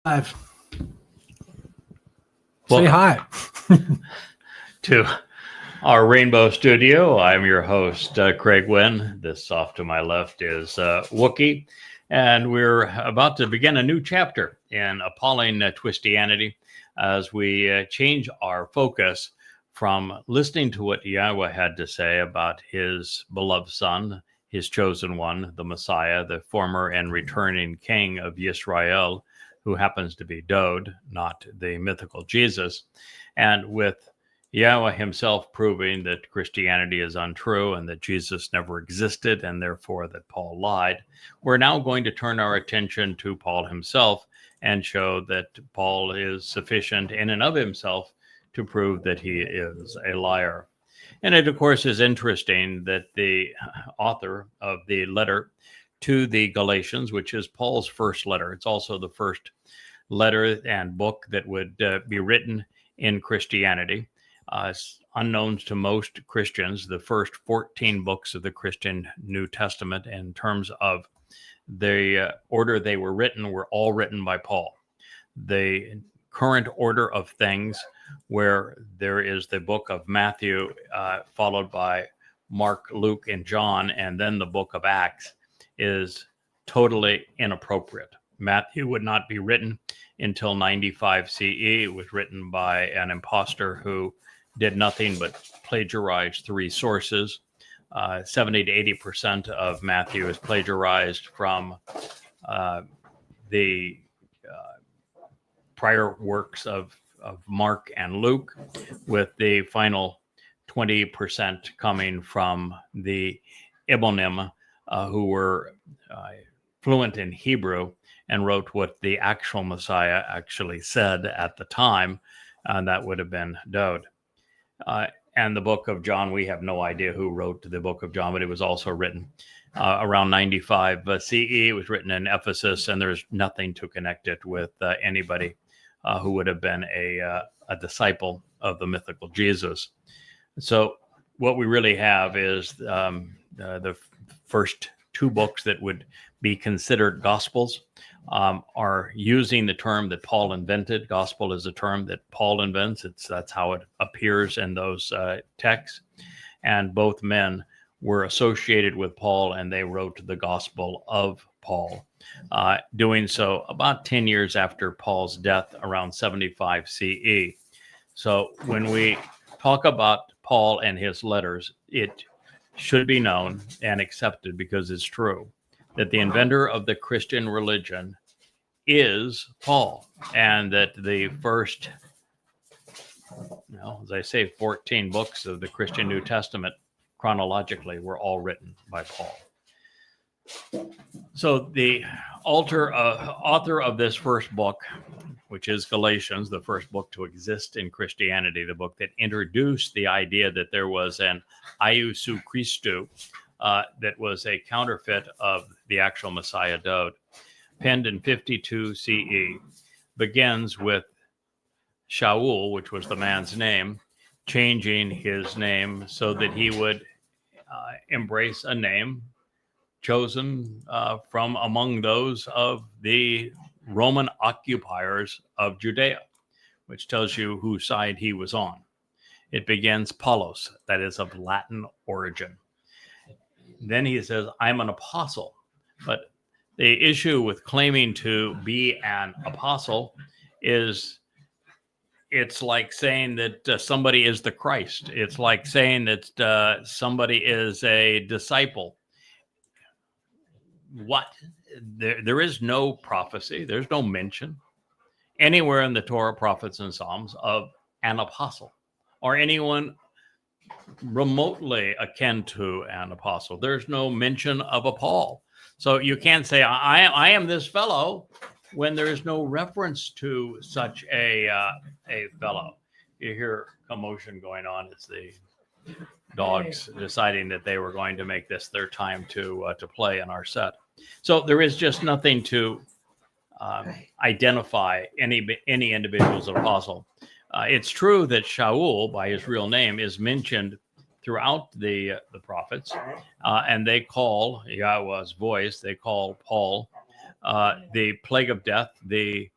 Live. Well, Say hi. to our Rainbow Studio. I'm your host, Craig Wynn. This off to my left is Wookie. And we're about to begin a new chapter in Appalling Twistianity as we change our focus from listening to what Yahweh had to say about his beloved son, his chosen one, the Messiah, the former and returning king of Yisrael, who happens to be Dode, not the mythical Jesus. And with Yahweh himself proving that Christianity is untrue and that Jesus never existed and therefore that Paul lied, we're now going to turn our attention to Paul himself and show that Paul is sufficient in and of himself to prove that he is a liar. And it, of course, is interesting that the author of the letter to the Galatians, which is Paul's first letter, it's also the first letter and book that would be written in Christianity. Unknown to most Christians, the first 14 books of the Christian New Testament, in terms of the order they were written, were all written by Paul. The current order of things, where there is the book of Matthew, followed by Mark, Luke, and John, and then the book of Acts, is totally inappropriate. Matthew would not be written until 95 CE. It was written by an impostor who did nothing but plagiarize three sources. 70 to 80% of Matthew is plagiarized from the prior works of Mark and Luke, with the final 20% coming from the Ebonim, who were fluent in Hebrew and wrote what the actual Messiah actually said at the time, and that would have been Dode. And the book of John, we have no idea who wrote the book of John, but it was also written around 95 CE. It was written in Ephesus, and there's nothing to connect it with anybody who would have been a disciple of the mythical Jesus. So what we really have is the first two books that would be considered gospels are using the term that Paul invented. Gospel is a term that Paul invents. That's how it appears in those texts. And both men were associated with Paul, and they wrote the Gospel of Paul, doing so about 10 years after Paul's death, around 75 CE. So when we talk about Paul and his letters, it should be known and accepted, because it's true, that the inventor of the Christian religion is Paul, and that the first, as I say, 14 books of the Christian New Testament chronologically were all written by Paul. So the author of this first book, which is Galatians, the first book to exist in Christianity, the book that introduced the idea that there was an Iousu Christou, that was a counterfeit of the actual Messiah Dode, penned in 52 CE, begins with Shaul, which was the man's name, changing his name so that he would embrace a name chosen from among those of the Roman occupiers of Judea, which tells you whose side he was on. It begins Paulos, that is of Latin origin. Then he says, I'm an apostle. But the issue with claiming to be an apostle is it's like saying that somebody is the Christ. It's like saying that somebody is a disciple. What? There is no prophecy. There's no mention anywhere in the Torah, prophets, and Psalms of an apostle or anyone remotely akin to an apostle. There's no mention of a Paul. So you can't say, I am this fellow, when there is no reference to such a fellow. You hear commotion going on. It's the dogs deciding that they were going to make this their time to play in our set. So there is just nothing to identify any individual as an apostle. It's true that Shaul, by his real name, is mentioned throughout the prophets, and they call Yahweh's voice, they call Paul the plague of death, the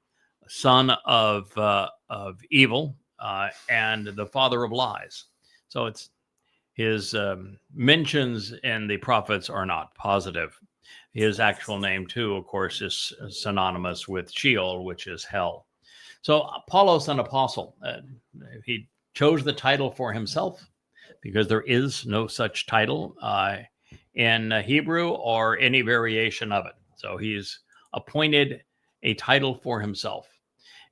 son of evil and the father of lies. So it's his mentions in the prophets are not positive. His actual name, too, of course, is synonymous with Sheol, which is hell. So Apollos, an apostle, he chose the title for himself because there is no such title in Hebrew or any variation of it. So he's appointed a title for himself.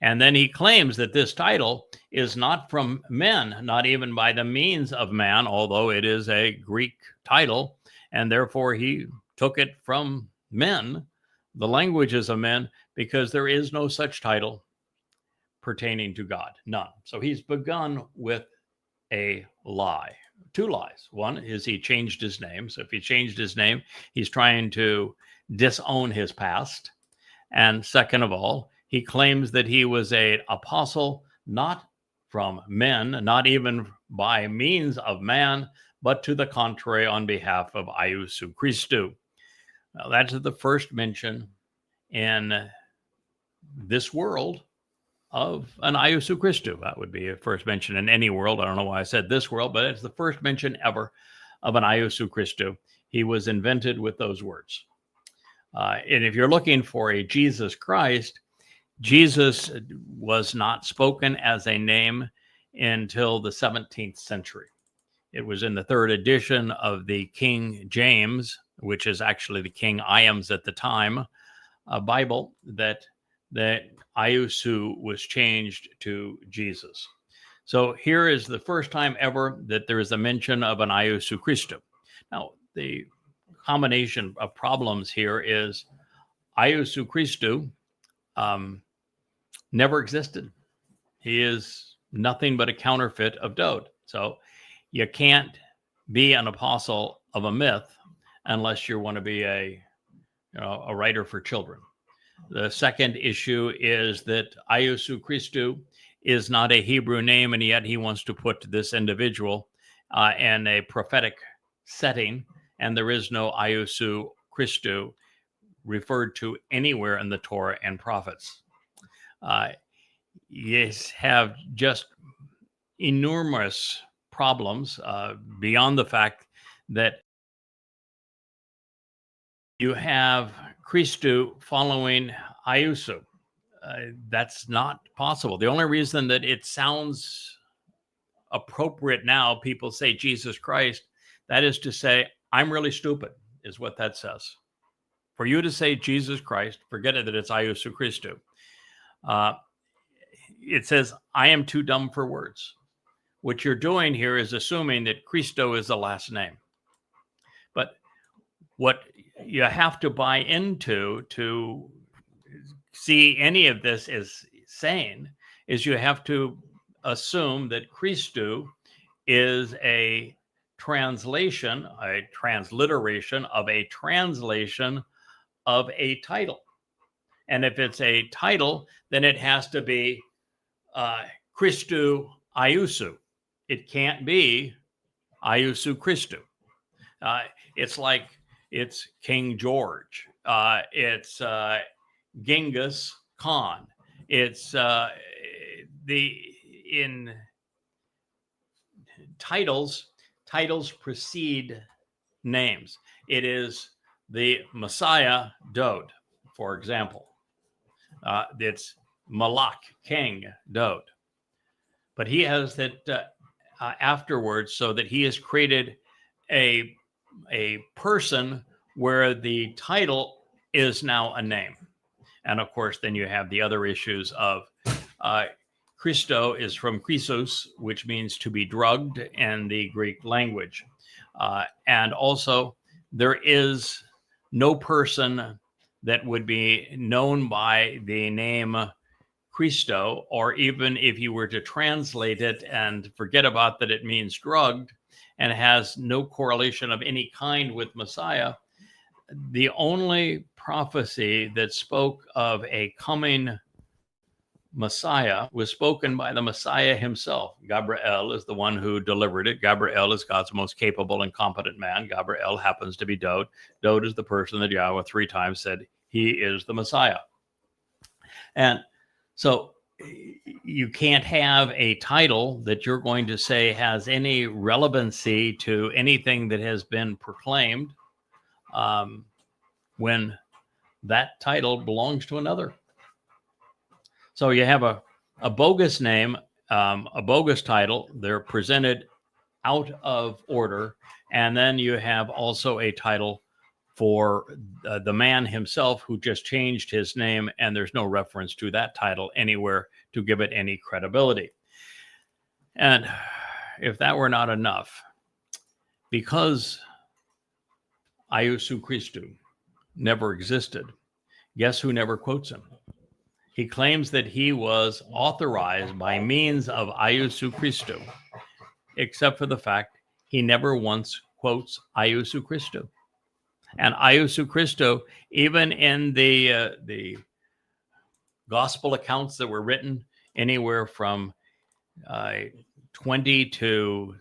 And then he claims that this title is not from men, not even by the means of man, although it is a Greek title, and therefore he took it from men, the languages of men, because there is no such title pertaining to God, none. So he's begun with a lie, two lies. One is he changed his name. So if he changed his name, he's trying to disown his past. And second of all, he claims that he was an apostle, not from men, not even by means of man, but to the contrary, on behalf of Iousu Christou. Now, that's the first mention in this world of an Iousu Christou. That would be a first mention in any world. I don't know why I said this world, but it's the first mention ever of an Iousu Christou. He was invented with those words. And if you're looking for a Jesus Christ, Jesus was not spoken as a name until the 17th century. It was in the third edition of the King James, which is actually the King Iams at the time, Bible, that Iousu was changed to Jesus. So here is the first time ever that there is a mention of an Iousu Christou. Now, the combination of problems here is Iousu Christou never existed. He is nothing but a counterfeit of Dode. So you can't be an apostle of a myth unless you want to be a writer for children. The second issue is that Iousu Christou is not a Hebrew name, and yet he wants to put this individual in a prophetic setting, and there is no Iousu Christou referred to anywhere in the Torah and prophets. You have just enormous problems beyond the fact that you have Christou following Iousu. That's not possible. The only reason that it sounds appropriate now, people say Jesus Christ, that is to say, I'm really stupid, is what that says. For you to say Jesus Christ, forget it that it's Iousu Christou. It says, I am too dumb for words. What you're doing here is assuming that Christou is the last name. But what you have to buy into to see any of this as saying is you have to assume that Christou is a translation, a transliteration of a translation of a title. And if it's a title, then it has to be Christou Iousu. It can't be Iousu Christou. It's like it's King George. It's Genghis Khan. It's in titles precede names. It is the Messiah Dode, for example. It's Malak, King Dode. But he has that afterwards, so that he has created a person where the title is now a name. And of course, then you have the other issues of Christou is from Chrysos, which means to be drugged in the Greek language. And also, there is no person that would be known by the name Christou, or even if you were to translate it and forget about that it means drugged and has no correlation of any kind with Messiah, the only prophecy that spoke of a coming Messiah was spoken by the Messiah himself. Gabriel is the one who delivered it. Gabriel is God's most capable and competent man. Gabriel happens to be Dode. Dode is the person that Yahweh 3 times said he is the Messiah. And So you can't have a title that you're going to say has any relevancy to anything that has been proclaimed when that title belongs to another. So you have a bogus name, a bogus title. They're presented out of order. And then you have also a title for the man himself who just changed his name, and there's no reference to that title anywhere to give it any credibility. And if that were not enough, because Iesou Christou never existed, guess who never quotes him? He claims that he was authorized by means of Iesou Christou, except for the fact he never once quotes Iesou Christou. And Iesou Christou, even in the gospel accounts that were written anywhere from 20 to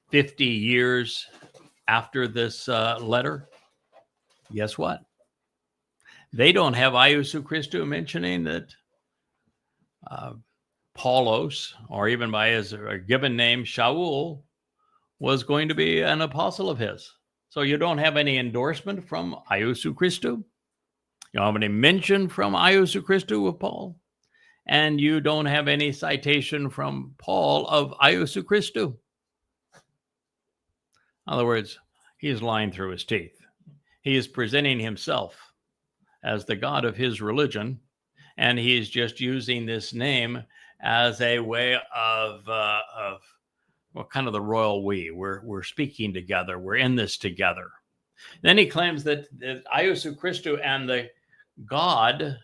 50 years after this letter, guess what? They don't have Iesou Christou mentioning that Paulos, or even by his given name, Shaul, was going to be an apostle of his. So you don't have any endorsement from Iesou Christou. You don't have any mention from Iesou Christou of Paul. And you don't have any citation from Paul of Iesou Christou. In other words, he is lying through his teeth. He is presenting himself as the God of his religion, and he is just using this name as a way of well, kind of the royal we. We're speaking together. We're in this together. Then he claims that Iesou Christou and the God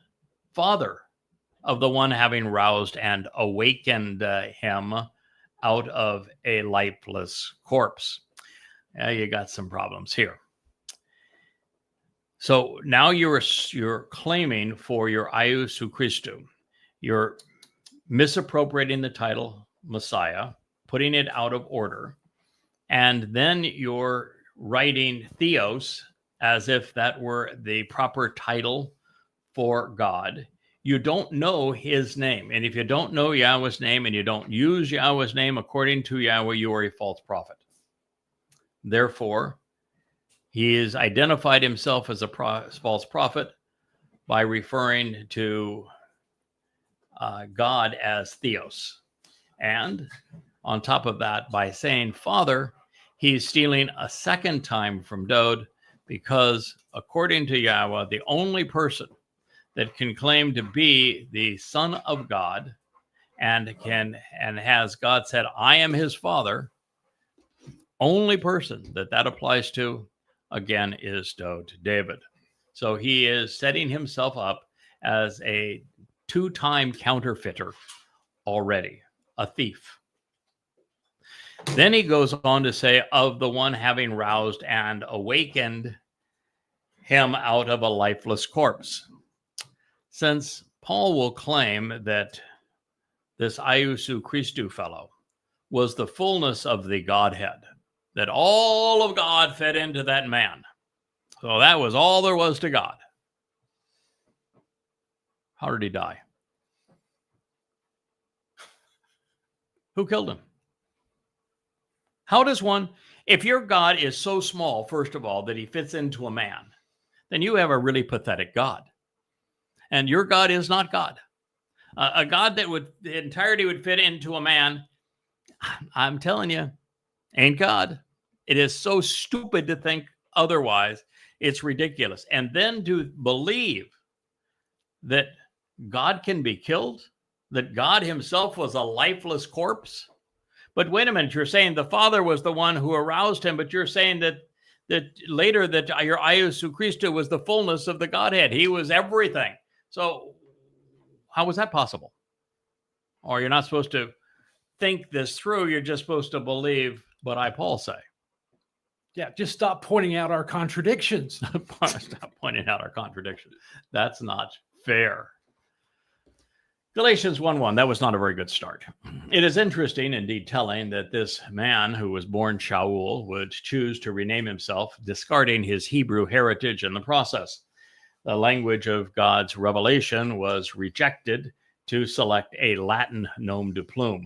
Father of the one having roused and awakened him out of a lifeless corpse. You got some problems here. So now you're claiming for your Iesou Christou. You're misappropriating the title Messiah, putting it out of order, and then you're writing Theos as if that were the proper title for God. You don't know his name. And if you don't know Yahweh's name and you don't use Yahweh's name according to Yahweh, you are a false prophet. Therefore, he has identified himself as a false prophet by referring to God as Theos. And on top of that, by saying Father, he's stealing a second time from Dode, because according to Yahweh, the only person that can claim to be the Son of God and has God said, I am his Father, only person that applies to, again, is Dode David. So he is setting himself up as a two-time counterfeiter already, a thief. Then he goes on to say, of the one having roused and awakened him out of a lifeless corpse. Since Paul will claim that this Iesou Christou fellow was the fullness of the Godhead, that all of God fed into that man. So that was all there was to God. How did he die? Who killed him? How does one, if your God is so small, first of all, that he fits into a man, then you have a really pathetic God. And your God is not God. A God that the entirety would fit into a man, I'm telling you, ain't God. It is so stupid to think otherwise. It's ridiculous. And then to believe that God can be killed, that God himself was a lifeless corpse. But wait a minute, you're saying the Father was the one who aroused him, but you're saying that later that your Iesou Christou was the fullness of the Godhead. He was everything. So how was that possible? Or you're not supposed to think this through. You're just supposed to believe what I, Paul, say. Yeah, just stop pointing out our contradictions. Stop pointing out our contradictions. That's not fair. Galatians 1:1, that was not a very good start. It is interesting, indeed telling, that this man who was born Shaul would choose to rename himself, discarding his Hebrew heritage in the process. The language of God's revelation was rejected to select a Latin nom de plume.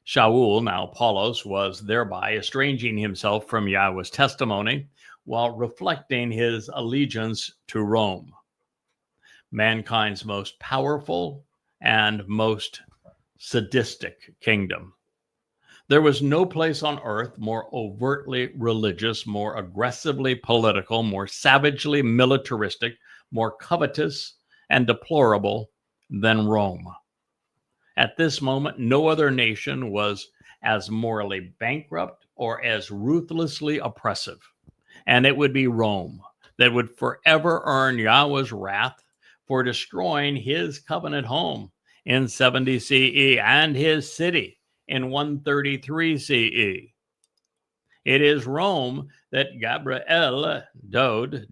Shaul, now Paulos, was thereby estranging himself from Yahweh's testimony while reflecting his allegiance to Rome, mankind's most powerful and most sadistic kingdom. There was no place on earth more overtly religious, more aggressively political, more savagely militaristic, more covetous and deplorable than Rome. At this moment, no other nation was as morally bankrupt or as ruthlessly oppressive. And it would be Rome that would forever earn Yahweh's wrath for destroying his covenant home in 70 CE and his city in 133 CE. It is Rome that Gabriel,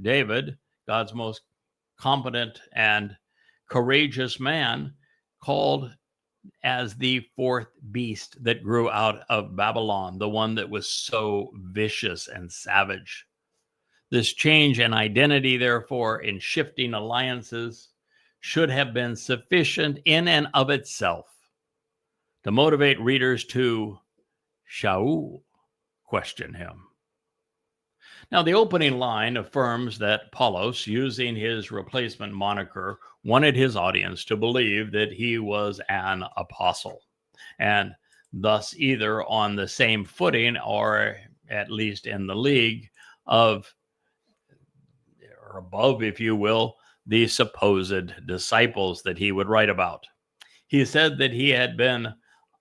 David, God's most competent and courageous man, called as the fourth beast that grew out of Babylon, the one that was so vicious and savage. This change in identity, therefore, in shifting alliances, should have been sufficient in and of itself to motivate readers to Shaul, question him. Now, the opening line affirms that Paulos, using his replacement moniker, wanted his audience to believe that he was an apostle, and thus either on the same footing or at least in the league of, or above, if you will, the supposed disciples that he would write about. He said that he had been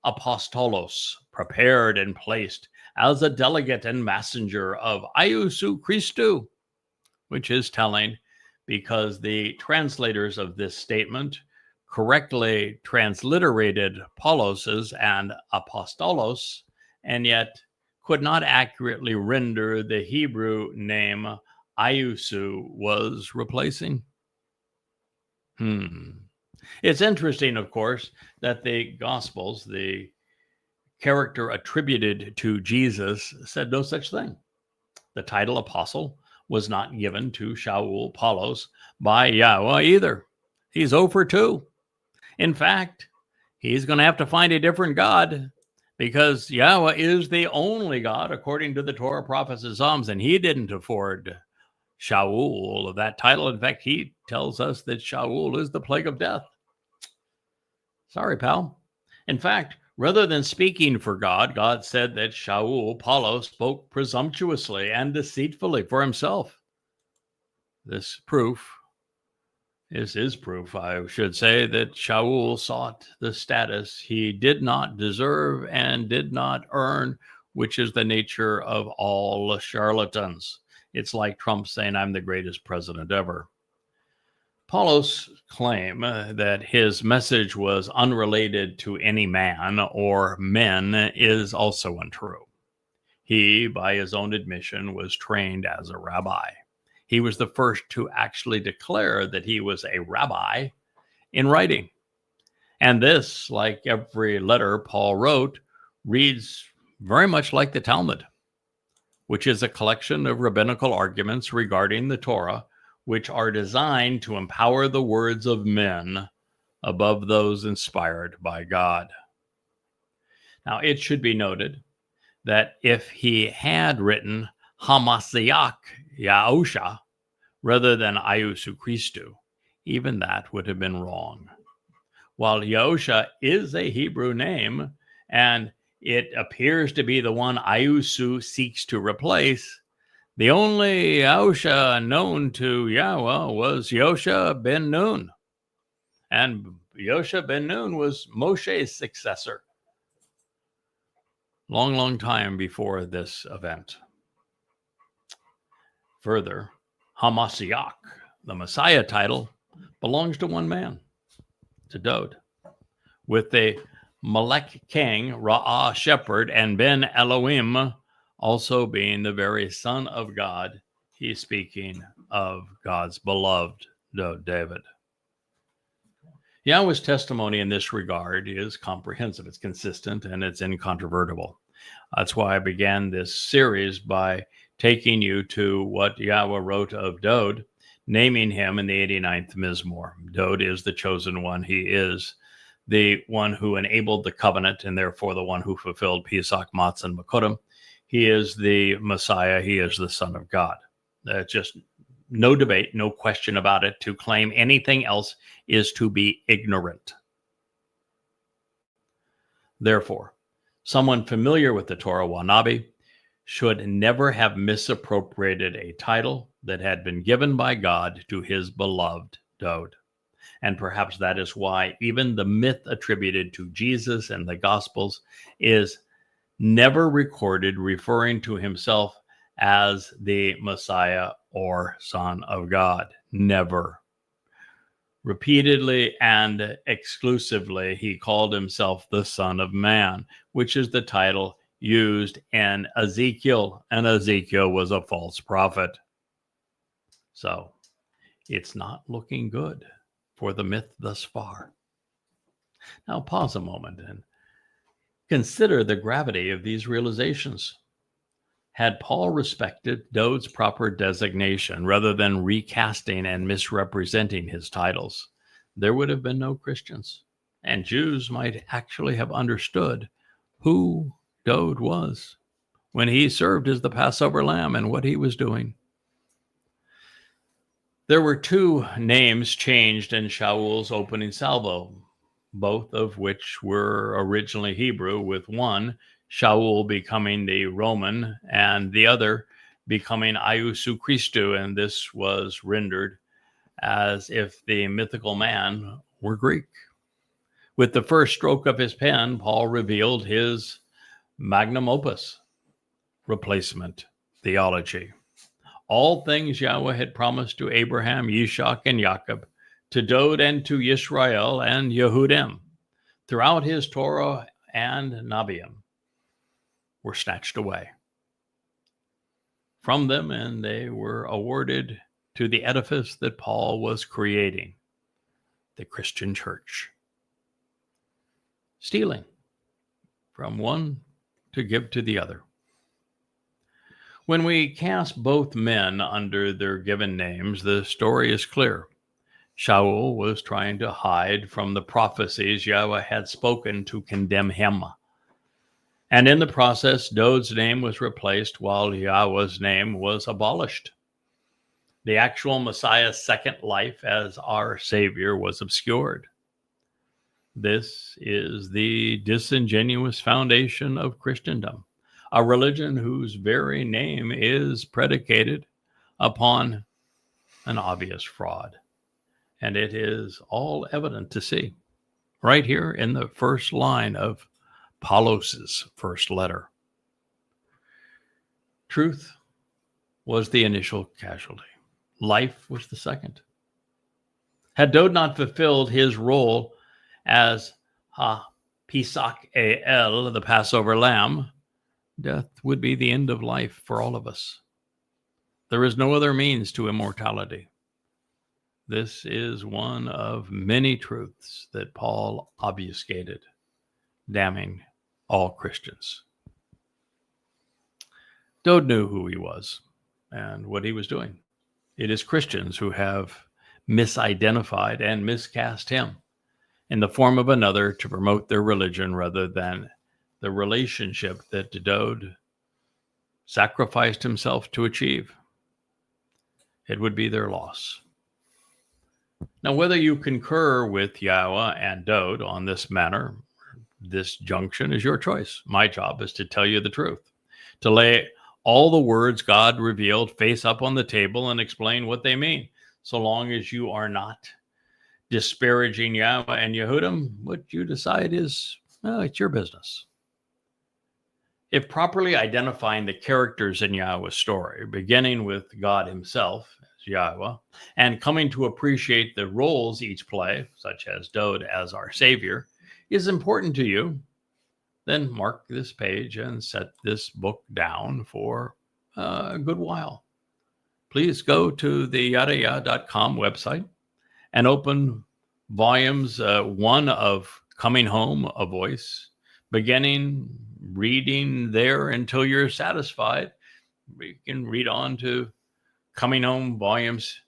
apostolos, prepared and placed as a delegate and messenger of Iusu Christu, which is telling because the translators of this statement correctly transliterated Paulos's and apostolos, and yet could not accurately render the Hebrew name Iusu was replacing. It's interesting, of course, that the Gospels, the character attributed to Jesus, said no such thing. The title apostle was not given to Shaul Paulos by Yahweh either. He's 0 for 2. In fact, he's going to have to find a different God because Yahweh is the only God according to the Torah, prophets, and Psalms, and he didn't afford Shaul that title. In fact, he tells us that Shaul is the plague of death. Sorry, pal. In fact, rather than speaking for God, God said that Shaul Paulos spoke presumptuously and deceitfully for himself. This is proof, I should say, that Shaul sought the status he did not deserve and did not earn, which is the nature of all charlatans. It's like Trump saying, I'm the greatest president ever. Paulos' claim that his message was unrelated to any man or men is also untrue. He, by his own admission, was trained as a rabbi. He was the first to actually declare that he was a rabbi in writing. And this, like every letter Paul wrote, reads very much like the Talmud, which is a collection of rabbinical arguments regarding the Torah, which are designed to empower the words of men above those inspired by God. Now, it should be noted that if he had written Hamashiach Yahusha rather than Iusu Christu, even that would have been wrong. While Yahusha is a Hebrew name, and it appears to be the one Iusu seeks to replace, the only Yahusha known to Yahweh was Yosha ben Nun. And Yosha ben Nun was Moshe's successor. Long time before this event. Further, Hamashiach, the Messiah title, belongs to one man, to Dod, with the Melech king, Ra'ah shepherd, and Ben Elohim also being the very son of God. He's speaking of God's beloved David. Yahweh's testimony in this regard is comprehensive, it's consistent, and it's incontrovertible. That's why I began this series by taking you to what Yahweh wrote of Dod, naming him in the 89th Mizmor. Dod is the chosen one. He is the one who enabled the covenant and therefore the one who fulfilled Pesach, Matzah, and Makodim. He is the Messiah. He is the Son of God. Just no debate, no question about it. To claim anything else is to be ignorant. Therefore, someone familiar with the Torah, NineB, should never have misappropriated a title that had been given by God to his beloved Dowd. And perhaps that is why even the myth attributed to Jesus and the Gospels is never recorded referring to himself as the Messiah or Son of God. Never. Repeatedly and exclusively, he called himself the Son of Man, which is the title used in Ezekiel, and Ezekiel was a false prophet. So it's not looking good for the myth thus far. Now pause a moment and consider the gravity of these realizations. Had Paul respected Dowd's proper designation rather than recasting and misrepresenting his titles, there would have been no Christians, and Jews might actually have understood who Dowd was when he served as the Passover lamb and what he was doing. There were two names changed in Shaul's opening salvo, both of which were originally Hebrew, with one, Shaul, becoming the Roman and the other becoming Iusu Christu, and this was rendered as if the mythical man were Greek. With the first stroke of his pen, Paul revealed his magnum opus, replacement theology. All things Yahweh had promised to Abraham, Yishak, and Jacob, to Dowd and to Yisrael and Yehudim, throughout his Torah and Nabiim, were snatched away from them, and they were awarded to the edifice that Paul was creating, the Christian church. Stealing from one to give to the other. When we cast both men under their given names, the story is clear. Shaul was trying to hide from the prophecies Yahweh had spoken to condemn him. And in the process, Dowd's name was replaced while Yahweh's name was abolished. The actual Messiah's second life as our Savior was obscured. This is the disingenuous foundation of Christendom, a religion whose very name is predicated upon an obvious fraud. And it is all evident to see right here in the first line of Paulos's first letter. Truth was the initial casualty. Life was the second. Had Dowd not fulfilled his role as Pesach El, the Passover lamb, death would be the end of life for all of us. There is no other means to immortality. This is one of many truths that Paul obfuscated, damning all Christians. Dowd knew who he was and what he was doing. It is Christians who have misidentified and miscast him in the form of another to promote their religion rather than the relationship that Dowd sacrificed himself to achieve. It would be their loss. Now, whether you concur with Yahweh and Dowd on this matter, this junction, is your choice. My job is to tell you the truth, to lay all the words God revealed face up on the table and explain what they mean, so long as you are not disparaging Yahweh and Yehudim. What you decide is, well, it's your business. If properly identifying the characters in Yahweh's story, beginning with God himself as Yahweh, and coming to appreciate the roles each play, such as Dowd as our Savior, is important to you, then mark this page and set this book down for a good while. Please go to the yadaya.com website and open volumes 1 of Coming Home, A Voice, beginning reading there until you're satisfied. You can read on to Coming Home volumes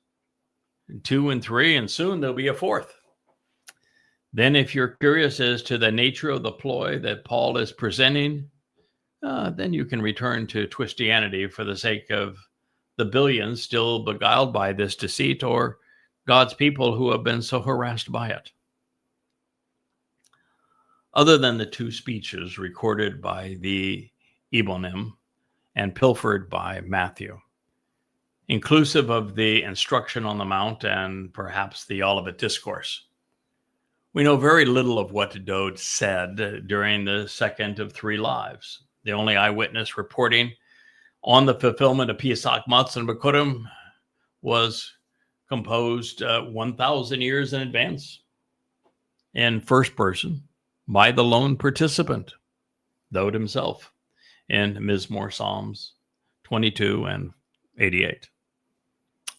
2 and 3, and soon there'll be a 4th. Then if you're curious as to the nature of the ploy that Paul is presenting, then you can return to Twistianity for the sake of the billions still beguiled by this deceit, or God's people who have been so harassed by it. Other than the two speeches recorded by the Ebonim and pilfered by Matthew, inclusive of the instruction on the Mount and perhaps the Olivet Discourse, we know very little of what Dode said during the second of three lives. The only eyewitness reporting on the fulfillment of Pesach, Matzah, and Bikurim was composed 1,000 years in advance in first person by the lone participant, Dode himself, in Mizmor Psalms 22 and 88.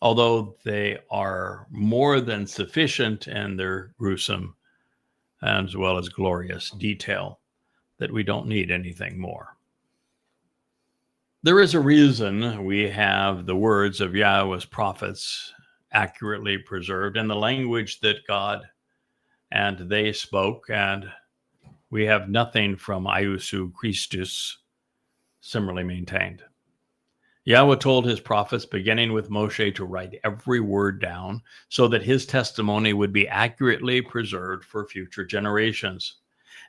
Although they are more than sufficient in their gruesome as well as glorious detail that we don't need anything more. There is a reason we have the words of Yahweh's prophets accurately preserved in the language that God and they spoke, and we have nothing from Iusu Christus similarly maintained. Yahweh told his prophets, beginning with Moshe, to write every word down so that his testimony would be accurately preserved for future generations.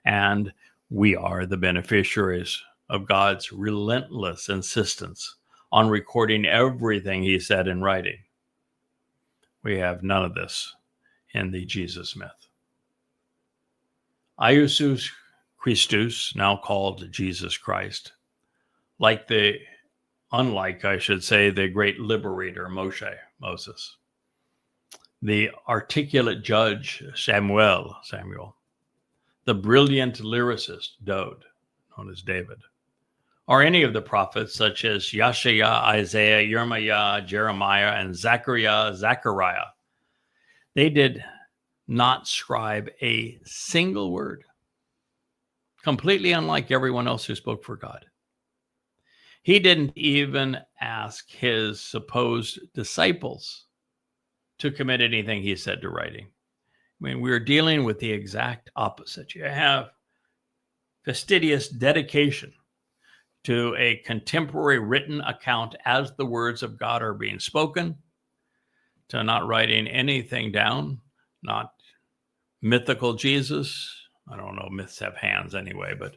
And we are the beneficiaries of God's relentless insistence on recording everything he said in writing. We have none of this in the Jesus myth. Iusus Christus, now called Jesus Christ, unlike, I should say, the great liberator Moses, the articulate judge Samuel, the brilliant lyricist Dode, known as David, or any of the prophets such as Yeshaya, Isaiah, Yirmiah, Jeremiah, and Zechariah. They did not scribe a single word, completely unlike everyone else who spoke for God. He didn't even ask his supposed disciples to commit anything he said to writing. I mean, we're dealing with the exact opposite. You have fastidious dedication to a contemporary written account as the words of God are being spoken, to not writing anything down, not mythical Jesus. I don't know, myths have hands anyway, but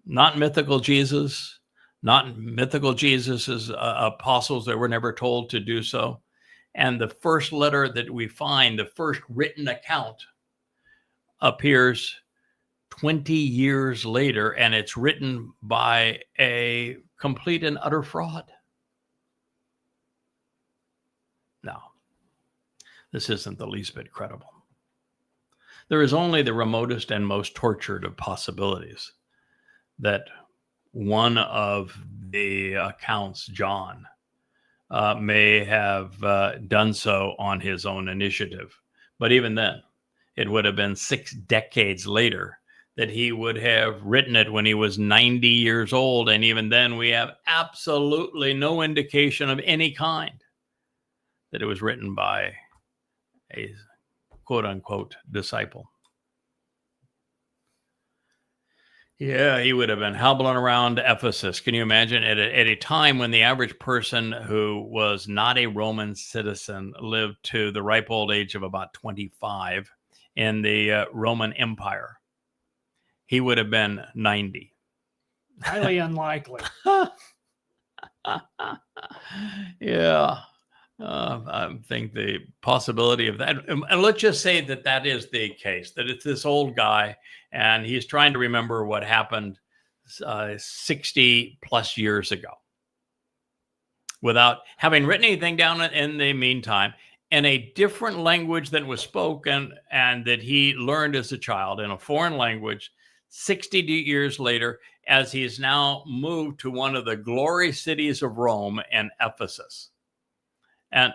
not mythical Jesus, not mythical Jesus's apostles that were never told to do so. And the first letter that we find, the first written account, appears 20 years later, and it's written by a complete and utter fraud. No, this isn't the least bit credible. There is only the remotest and most tortured of possibilities that one of the accounts, John, may have done so on his own initiative. But even then, it would have been 6 decades later that he would have written it when he was 90 years old. And even then, we have absolutely no indication of any kind that it was written by a quote-unquote disciple. Yeah, he would have been hobbling around Ephesus. Can you imagine? At a time when the average person who was not a Roman citizen lived to the ripe old age of about 25 in the Roman Empire, he would have been 90. Highly unlikely. Yeah. I think the possibility of that, and let's just say that that is the case, that it's this old guy and he's trying to remember what happened 60 plus years ago without having written anything down in the meantime in a different language than was spoken and that he learned as a child in a foreign language 60 years later, as he's now moved to one of the glory cities of Rome and Ephesus. And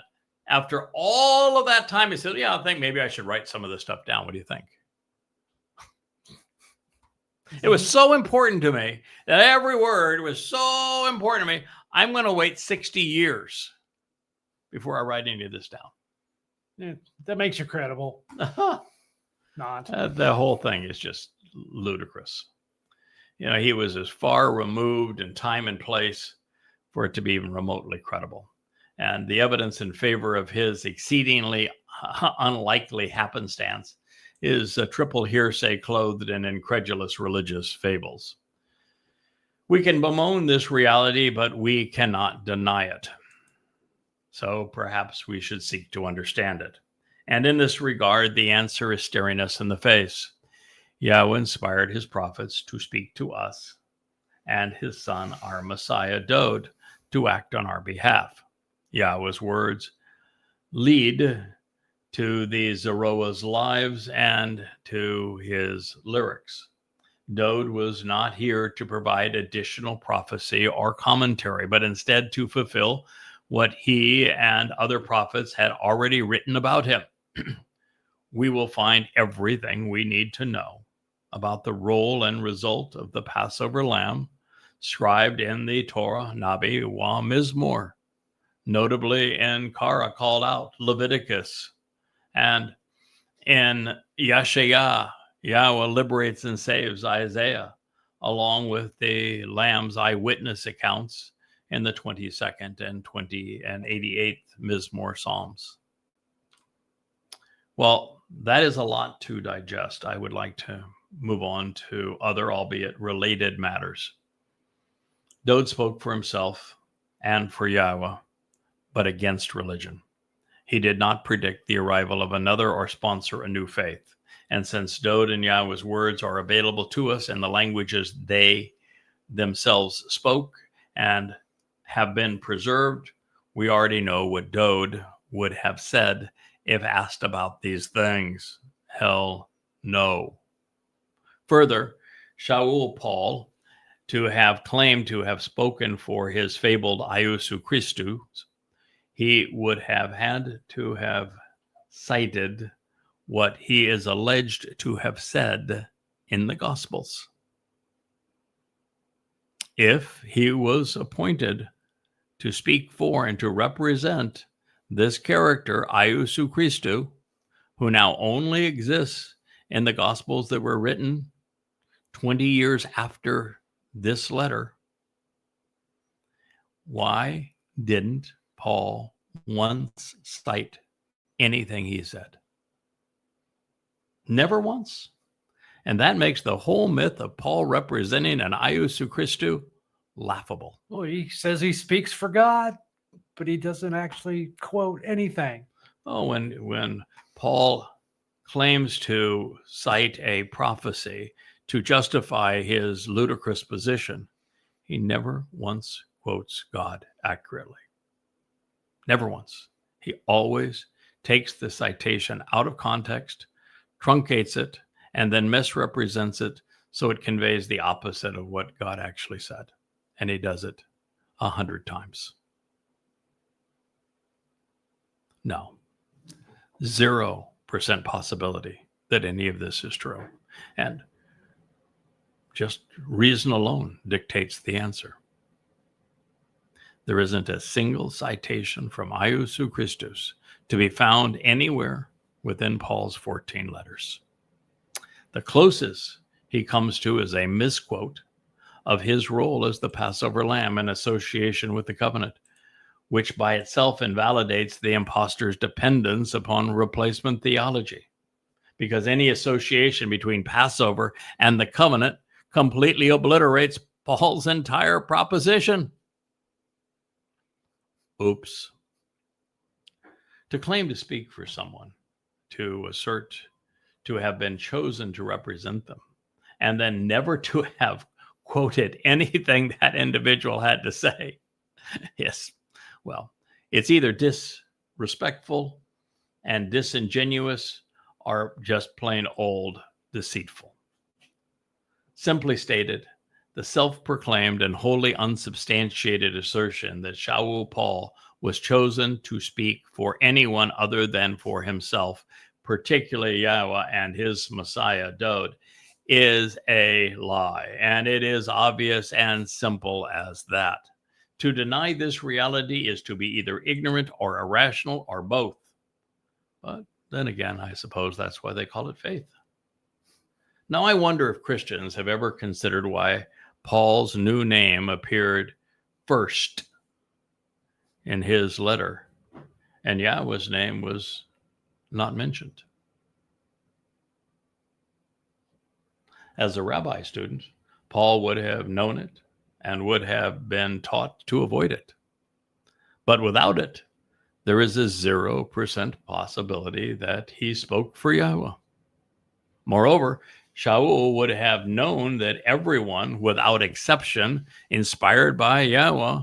after all of that time, he said, yeah, I think maybe I should write some of this stuff down. What do you think? It was so important to me that every word was so important to me. I'm going to wait 60 years before I write any of this down. Yeah, that makes you credible. not. The whole thing is just ludicrous. He was as far removed in time and place for it to be even remotely credible. And the evidence in favor of his exceedingly unlikely happenstance is a triple hearsay clothed in incredulous religious fables. We can bemoan this reality, but we cannot deny it. So perhaps we should seek to understand it. And in this regard, the answer is staring us in the face. Yahweh inspired his prophets to speak to us, and his son, our Messiah, Dode, to act on our behalf. Yahweh's words lead to the Zeroah's lives and to his lyrics. Dode was not here to provide additional prophecy or commentary, but instead to fulfill what he and other prophets had already written about him. We will find everything we need to know about the role and result of the Passover lamb scribed in the Torah, NineB, wa Mizmor, notably in Kara, called out Leviticus, and in Yeshayah, Yahweh liberates and saves Isaiah, along with the lamb's eyewitness accounts in the 22nd and 88th Mizmor Psalms. Well, that is a lot to digest. I would like to move on to other, albeit related matters. Dode spoke for himself and for Yahweh, but against religion. He did not predict the arrival of another or sponsor a new faith. And since Dode and Yahweh's words are available to us in the languages they themselves spoke and have been preserved, we already know what Dode would have said if asked about these things. Hell no. Further, Shaul Paul, to have claimed to have spoken for his fabled Iusu Christus, he would have had to have cited what he is alleged to have said in the Gospels. If he was appointed to speak for and to represent this character, Iusu Christu, who now only exists in the Gospels that were written 20 years after this letter, why didn't Paul once cite anything he said? Never once. And that makes the whole myth of Paul representing an Iusu Christu laughable. Well, he says he speaks for God, but he doesn't actually quote anything. Oh, when Paul claims to cite a prophecy to justify his ludicrous position, he never once quotes God accurately. Never once. He always takes the citation out of context, truncates it, and then misrepresents it so it conveys the opposite of what God actually said. And he does it 100 times. No, 0% possibility that any of this is true. And just reason alone dictates the answer. There isn't a single citation from Iusu Christus to be found anywhere within Paul's 14 letters. The closest he comes to is a misquote of his role as the Passover lamb in association with the covenant, which by itself invalidates the impostor's dependence upon replacement theology, because any association between Passover and the covenant completely obliterates Paul's entire proposition. Oops. To claim to speak for someone, to assert to have been chosen to represent them, and then never to have quoted anything that individual had to say. Yes, well, it's either disrespectful and disingenuous or just plain old deceitful. Simply stated, the self-proclaimed and wholly unsubstantiated assertion that Shaul Paul was chosen to speak for anyone other than for himself, particularly Yahweh and his Messiah, Dode, is a lie. And it is obvious and simple as that. To deny this reality is to be either ignorant or irrational or both. But then again, I suppose that's why they call it faith. Now, I wonder if Christians have ever considered why Paul's new name appeared first in his letter, and Yahweh's name was not mentioned. As a rabbi student, Paul would have known it and would have been taught to avoid it. But without it, there is a 0% possibility that he spoke for Yahweh. Moreover, Shaul would have known that everyone, without exception, inspired by Yahweh,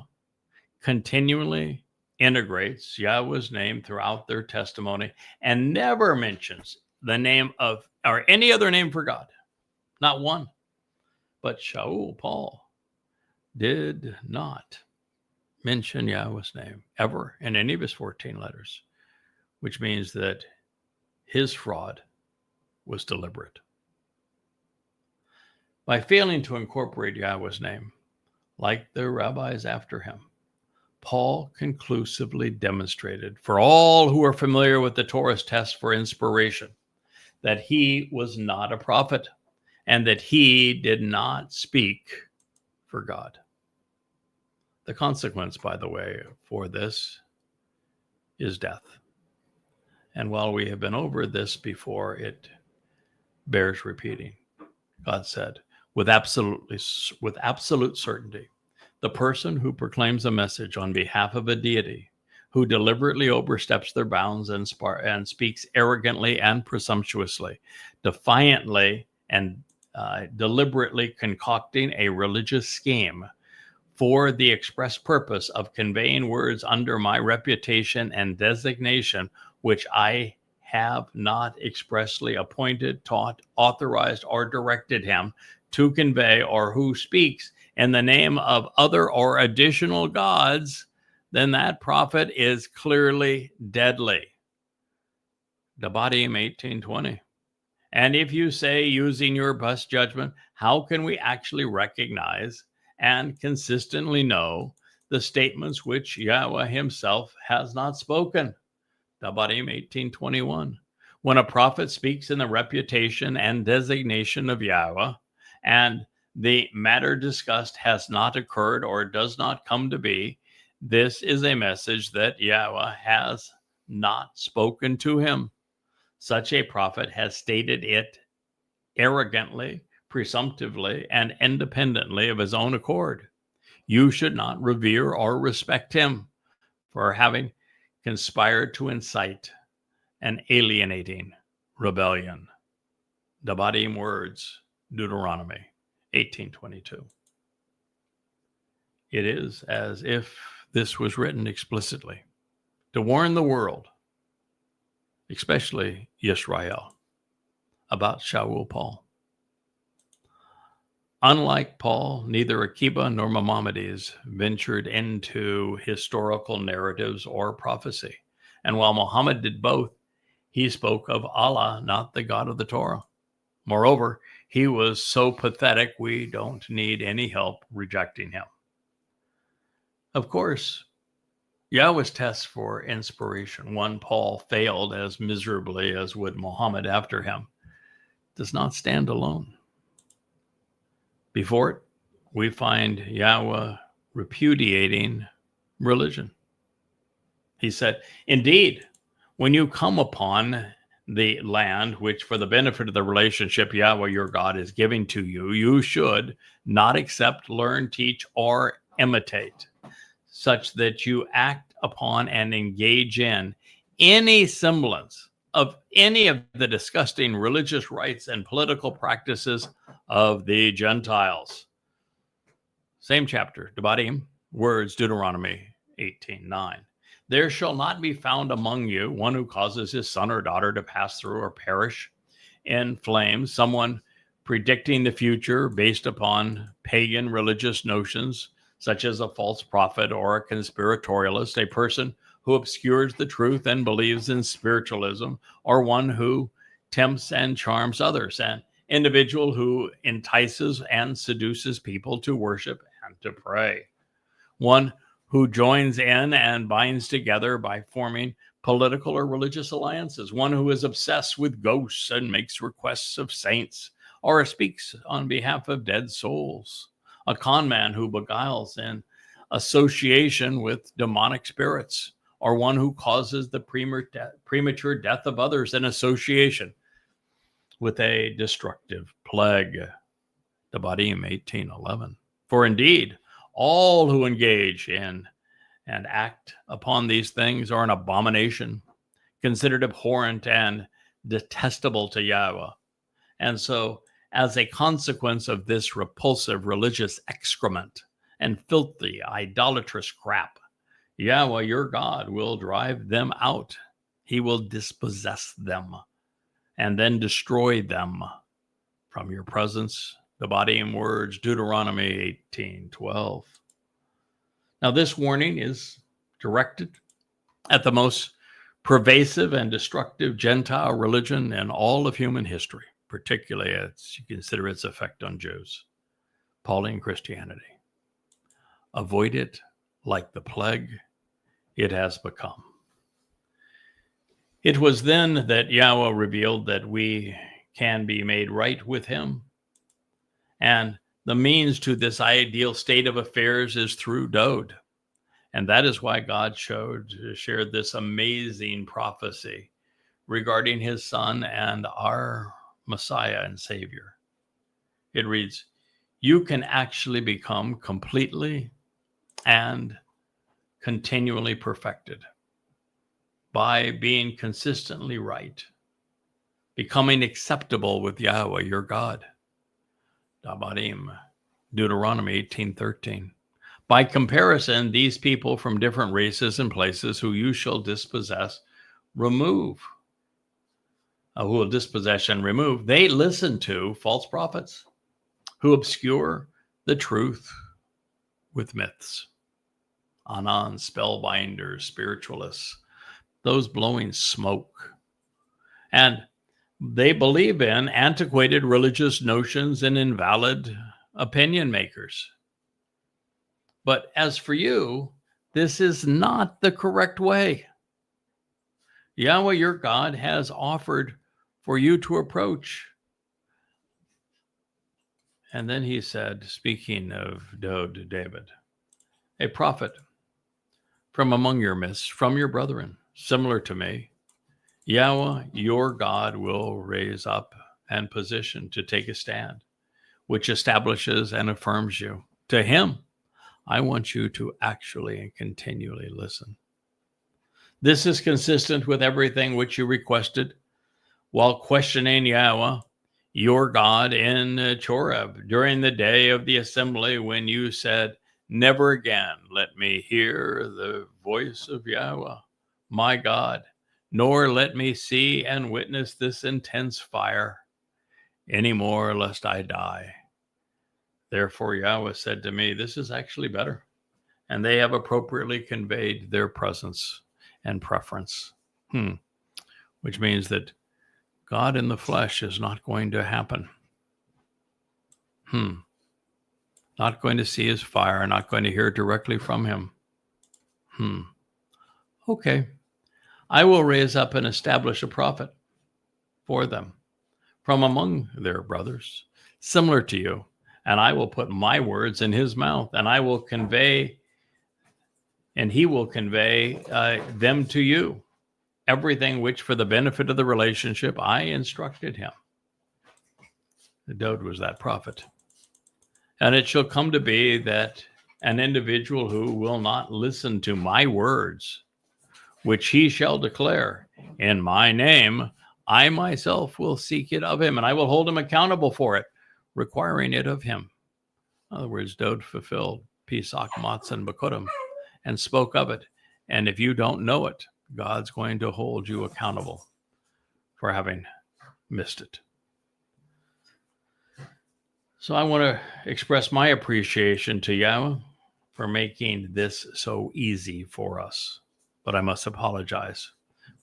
continually integrates Yahweh's name throughout their testimony and never mentions the name of or any other name for God. Not one. But Shaul, Paul, did not mention Yahweh's name ever in any of his 14 letters, which means that his fraud was deliberate. By failing to incorporate Yahweh's name, like the rabbis after him, Paul conclusively demonstrated for all who are familiar with the Torah's test for inspiration that he was not a prophet and that he did not speak for God. The consequence, by the way, for this is death. And while we have been over this before, it bears repeating. God said, with absolute certainty, the person who proclaims a message on behalf of a deity, who deliberately oversteps their bounds and speaks arrogantly and presumptuously, defiantly and deliberately concocting a religious scheme for the express purpose of conveying words under my reputation and designation, which I have not expressly appointed, taught, authorized, or directed him to convey, or who speaks in the name of other or additional gods, then that prophet is clearly deadly. Debatim 18:20. And if you say, using your best judgment, how can we actually recognize and consistently know the statements which Yahweh himself has not spoken? Debatim 18:21. When a prophet speaks in the reputation and designation of Yahweh, and the matter discussed has not occurred or does not come to be, this is a message that Yahweh has not spoken to him. Such a prophet has stated it arrogantly, presumptively, and independently of his own accord. You should not revere or respect him for having conspired to incite an alienating rebellion. Debatim words, Deuteronomy 18:22. It is as if this was written explicitly to warn the world, especially Yisrael, about Shaul Paul. Unlike Paul, neither Akiba nor Maimonides ventured into historical narratives or prophecy. And while Muhammad did both, he spoke of Allah, not the God of the Torah. Moreover, he was so pathetic, we don't need any help rejecting him. Of course, Yahweh's test for inspiration, one Paul failed as miserably as would Muhammad after him, does not stand alone. Before it, we find Yahweh repudiating religion. He said, indeed, when you come upon the land, which for the benefit of the relationship Yahweh your God is giving to you, you should not accept, learn, teach, or imitate, such that you act upon and engage in any semblance of any of the disgusting religious rites and political practices of the Gentiles. Same chapter, Debatim, words, Deuteronomy 18:9. There shall not be found among you one who causes his son or daughter to pass through or perish in flames, someone predicting the future based upon pagan religious notions, such as a false prophet or a conspiratorialist, a person who obscures the truth and believes in spiritualism, or one who tempts and charms others, an individual who entices and seduces people to worship and to pray, one who joins in and binds together by forming political or religious alliances, one who is obsessed with ghosts and makes requests of saints, or speaks on behalf of dead souls, a con man who beguiles in association with demonic spirits, or one who causes the premature death of others in association with a destructive plague. Devarim 18:11. For indeed, all who engage in and act upon these things are an abomination, considered abhorrent and detestable to Yahweh. And so, as a consequence of this repulsive religious excrement and filthy, idolatrous crap, Yahweh, your God, will drive them out. He will dispossess them and then destroy them from your presence. The Devarim words, Deuteronomy 18:12. Now, this warning is directed at the most pervasive and destructive Gentile religion in all of human history, particularly as you consider its effect on Jews, Appalling Christianity. Avoid it like the plague it has become. It was then that Yahweh revealed that we can be made right with him. And the means to this ideal state of affairs is through Dode. And that is why God shared this amazing prophecy regarding his son and our Messiah and Savior. It reads, you can actually become completely and continually perfected by being consistently right, becoming acceptable with Yahweh, your God. Devarim, Deuteronomy 18:13. By comparison, these people from different races and places who you shall dispossess, who will dispossess and remove, they listen to false prophets who obscure the truth with myths. Anan, spellbinders, spiritualists, those blowing smoke. And they believe in antiquated religious notions and invalid opinion makers. But as for you, this is not the correct way. Yahweh, your God, has offered for you to approach. And then he said, speaking of David, a prophet from among your midst, from your brethren, similar to me, Yahweh, your God, will raise up and position to take a stand, which establishes and affirms you. To him, I want you to actually and continually listen. This is consistent with everything which you requested while questioning Yahweh, your God, in Choreb during the day of the assembly when you said, never again let me hear the voice of Yahweh, my God, nor let me see and witness this intense fire anymore, lest I die. Therefore, Yahweh said to me, this is actually better. And they have appropriately conveyed their presence and preference. Which means that God in the flesh is not going to happen. Not going to see his fire, not going to hear directly from him. Okay. I will raise up and establish a prophet for them from among their brothers, similar to you. And I will put my words in his mouth, and I will convey, and he will convey them to you. Everything which for the benefit of the relationship I instructed him. The Dode was that prophet. And it shall come to be that an individual who will not listen to my words, which he shall declare in my name, I myself will seek it of him, and I will hold him accountable for it, requiring it of him. In other words, Dode fulfilled Pesach, Matzah, and Bakutim, and spoke of it. And if you don't know it, God's going to hold you accountable for having missed it. So I want to express my appreciation to Yahweh for making this so easy for us. But I must apologize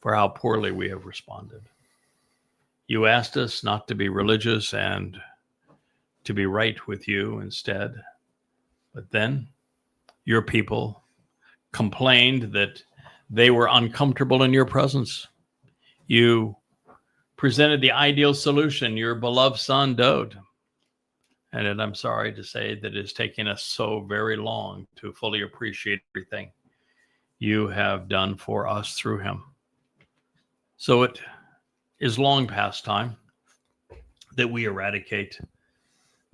for how poorly we have responded. You asked us not to be religious and to be right with you instead. But then your people complained that they were uncomfortable in your presence. You presented the ideal solution, your beloved son, Dode. And I'm sorry to say that it has taken us so very long to fully appreciate everything you have done for us through him. So it is long past time that we eradicate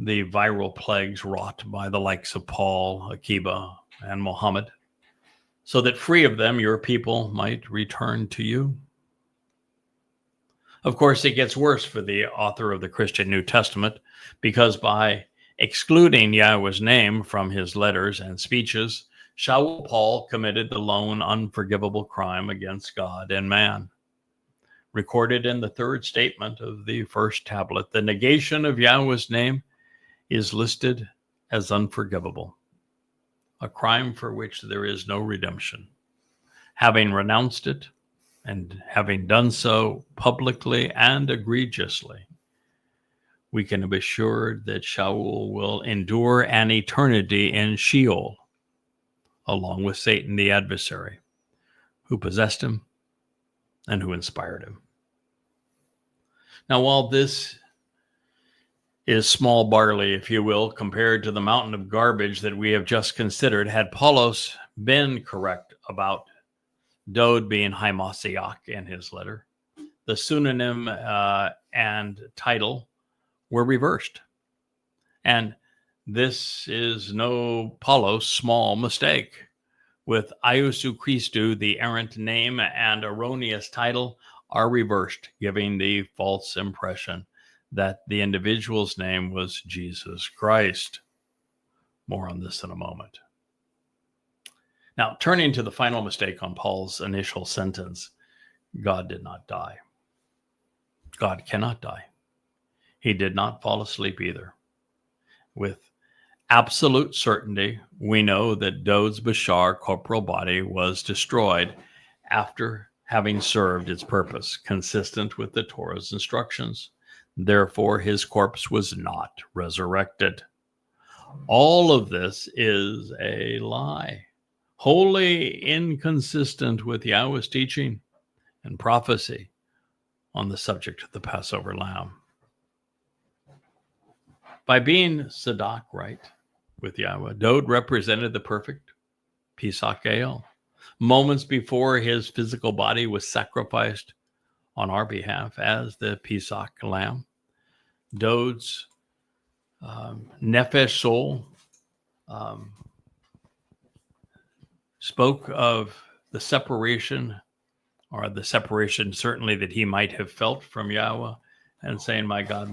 the viral plagues wrought by the likes of Paul, Akiba, and Muhammad, so that free of them, your people might return to you. Of course, it gets worse for the author of the Christian New Testament, because by excluding Yahweh's name from his letters and speeches, Shaul Paul committed the lone unforgivable crime against God and man. Recorded in the third statement of the first tablet, the negation of Yahweh's name is listed as unforgivable, a crime for which there is no redemption. Having renounced it, and having done so publicly and egregiously, we can be assured that Shaul will endure an eternity in Sheol, along with Satan the adversary, who possessed him and who inspired him. Now, while this is small barley, if you will, compared to the mountain of garbage that we have just considered, had Paulos been correct about Dode being Haimasiach in his letter, the pseudonym and title were reversed. And this is no Paulos small mistake. With Iosu Christou, the errant name and erroneous title are reversed, giving the false impression that the individual's name was Jesus Christ. More on this in a moment. Now, turning to the final mistake on Paul's initial sentence, God did not die. God cannot die. He did not fall asleep either. With absolute certainty, we know that Dode's Bashar corporal body was destroyed after having served its purpose, consistent with the Torah's instructions. Therefore, his corpse was not resurrected. All of this is a lie, wholly inconsistent with Yahweh's teaching and prophecy on the subject of the Passover lamb. By being Sadak right with Yahweh, Dode represented the perfect Pesach El. Moments before his physical body was sacrificed on our behalf as the Pesach lamb, Dode's Nefesh soul spoke of the separation, or the separation certainly that he might have felt from Yahweh, and saying, my God,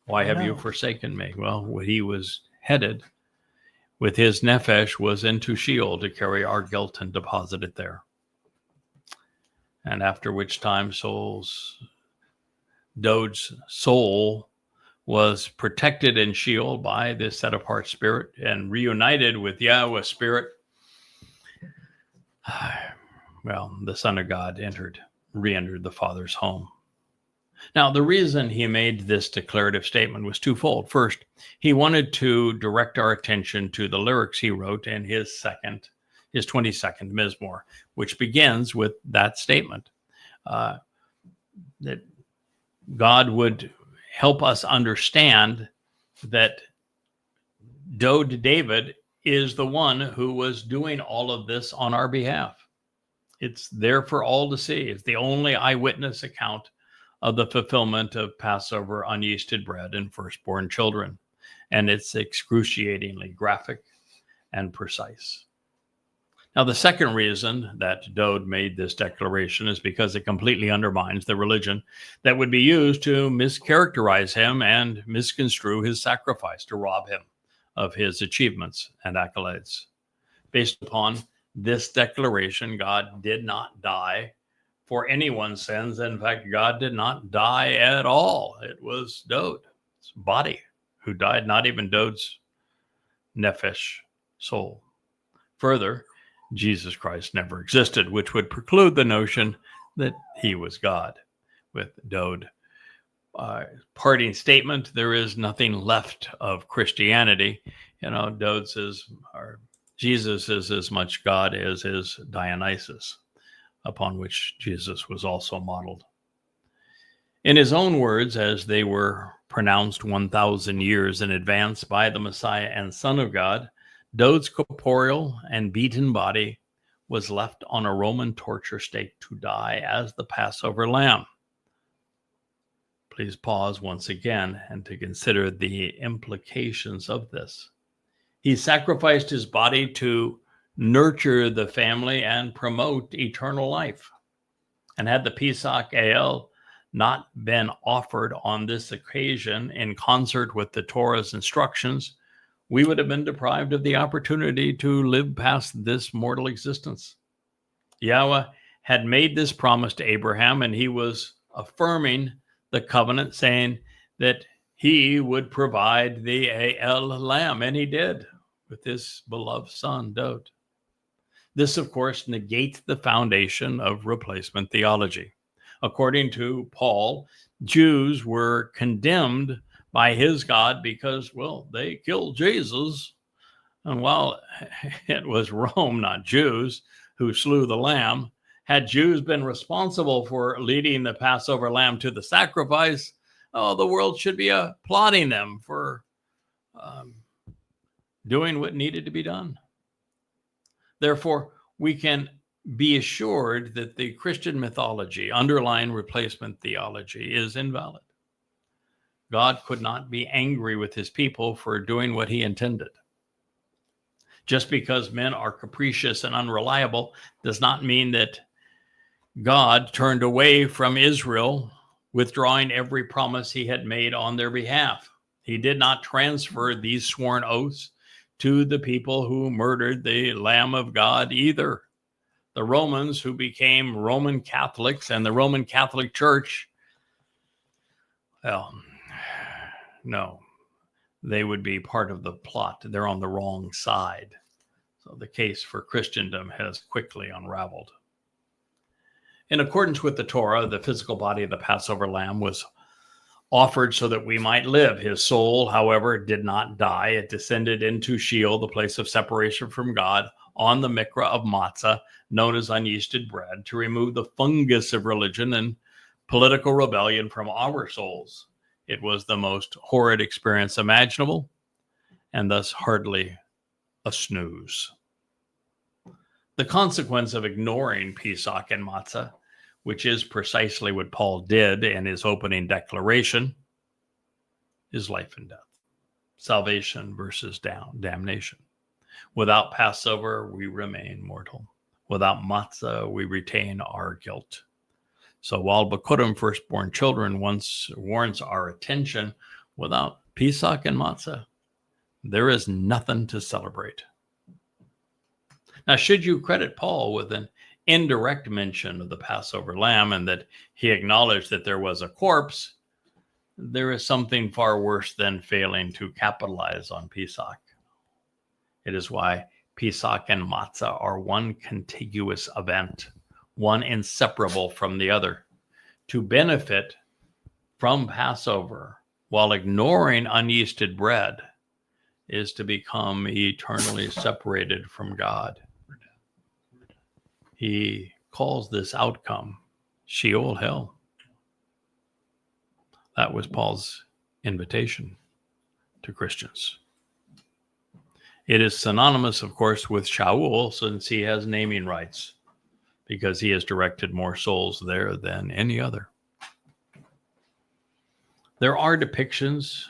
why have you forsaken me? Well, what he was headed with his Nefesh was into Sheol to carry our guilt and deposit it there. And after which time Dode's soul was protected in Sheol by this set-apart spirit and reunited with Yahweh's spirit. Well, the Son of God re-entered the Father's home. Now, the reason he made this declarative statement was twofold. First, he wanted to direct our attention to the lyrics he wrote in his 22nd Mizmor, which begins with that statement, that God would help us understand that Dode David is the one who was doing all of this on our behalf. It's there for all to see. It's the only eyewitness account of the fulfillment of Passover unyeasted bread and firstborn children. And it's excruciatingly graphic and precise. Now, the second reason that Dode made this declaration is because it completely undermines the religion that would be used to mischaracterize him and misconstrue his sacrifice, to rob him of his achievements and accolades. Based upon this declaration, God did not die for anyone's sins. In fact, God did not die at all. It was Dode's body who died, not even Dode's Nefesh soul. Further, Jesus Christ never existed, which would preclude the notion that he was God. With Dode parting statement, there is nothing left of Christianity. Dode says, or Jesus is as much God as is Dionysus, upon which Jesus was also modeled. In his own words, as they were pronounced 1,000 years in advance by the Messiah and Son of God, Dode's corporeal and beaten body was left on a Roman torture stake to die as the Passover lamb. Please pause once again and to consider the implications of this. He sacrificed his body to nurture the family and promote eternal life. And had the Pesach El not been offered on this occasion in concert with the Torah's instructions, we would have been deprived of the opportunity to live past this mortal existence. Yahweh had made this promise to Abraham, and he was affirming the covenant, saying that he would provide the El lamb, and he did with his beloved son, Dode. This, of course, negates the foundation of replacement theology. According to Paul, Jews were condemned by his God because, well, they killed Jesus. And while it was Rome, not Jews, who slew the lamb, had Jews been responsible for leading the Passover lamb to the sacrifice, the world should be applauding them for doing what needed to be done. Therefore, we can be assured that the Christian mythology, underlying replacement theology, is invalid. God could not be angry with his people for doing what he intended. Just because men are capricious and unreliable does not mean that God turned away from Israel, withdrawing every promise he had made on their behalf. He did not transfer these sworn oaths to the people who murdered the Lamb of God either. The Romans who became Roman Catholics and the Roman Catholic Church, well, no, they would be part of the plot. They're on the wrong side. So the case for Christendom has quickly unraveled. In accordance with the Torah, the physical body of the Passover lamb was offered so that we might live. His soul, however, did not die. It descended into Sheol, the place of separation from God, on the mikra of matzah, known as unyeasted bread, to remove the fungus of religion and political rebellion from our souls. It was the most horrid experience imaginable, and thus hardly a snooze. The consequence of ignoring Pesach and matzah, which is precisely what Paul did in his opening declaration, is life and death, salvation versus damnation. Without Passover, we remain mortal. Without matzah, we retain our guilt. So while Bikurim, firstborn children, once warrants our attention, without Pesach and matzah, there is nothing to celebrate. Now, should you credit Paul with an indirect mention of the Passover lamb and that he acknowledged that there was a corpse, there is something far worse than failing to capitalize on Pesach. It is why Pesach and matzah are one contiguous event, one inseparable from the other. To benefit from Passover while ignoring unyeasted bread is to become eternally separated from God. He calls this outcome Sheol, hell. That was Paul's invitation to Christians. It is synonymous, of course, with Shaul, since he has naming rights, because he has directed more souls there than any other. There are depictions,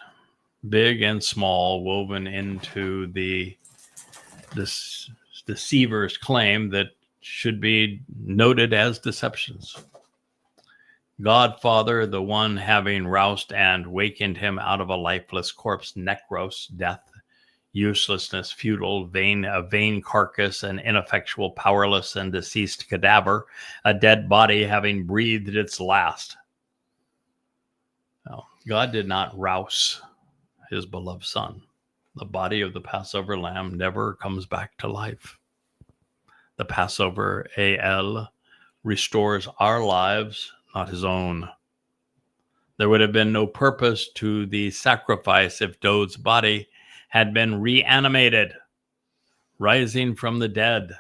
big and small, woven into the deceiver's claim that should be noted as deceptions. Godfather, the one having roused and wakened him out of a lifeless corpse, necros, death, uselessness, futile, a vain carcass, an ineffectual, powerless, and deceased cadaver, a dead body having breathed its last. Now, God did not rouse his beloved son. The body of the Passover lamb never comes back to life. The Passover El restores our lives, not his own. There would have been no purpose to the sacrifice if Dode's body had been reanimated, rising from the dead.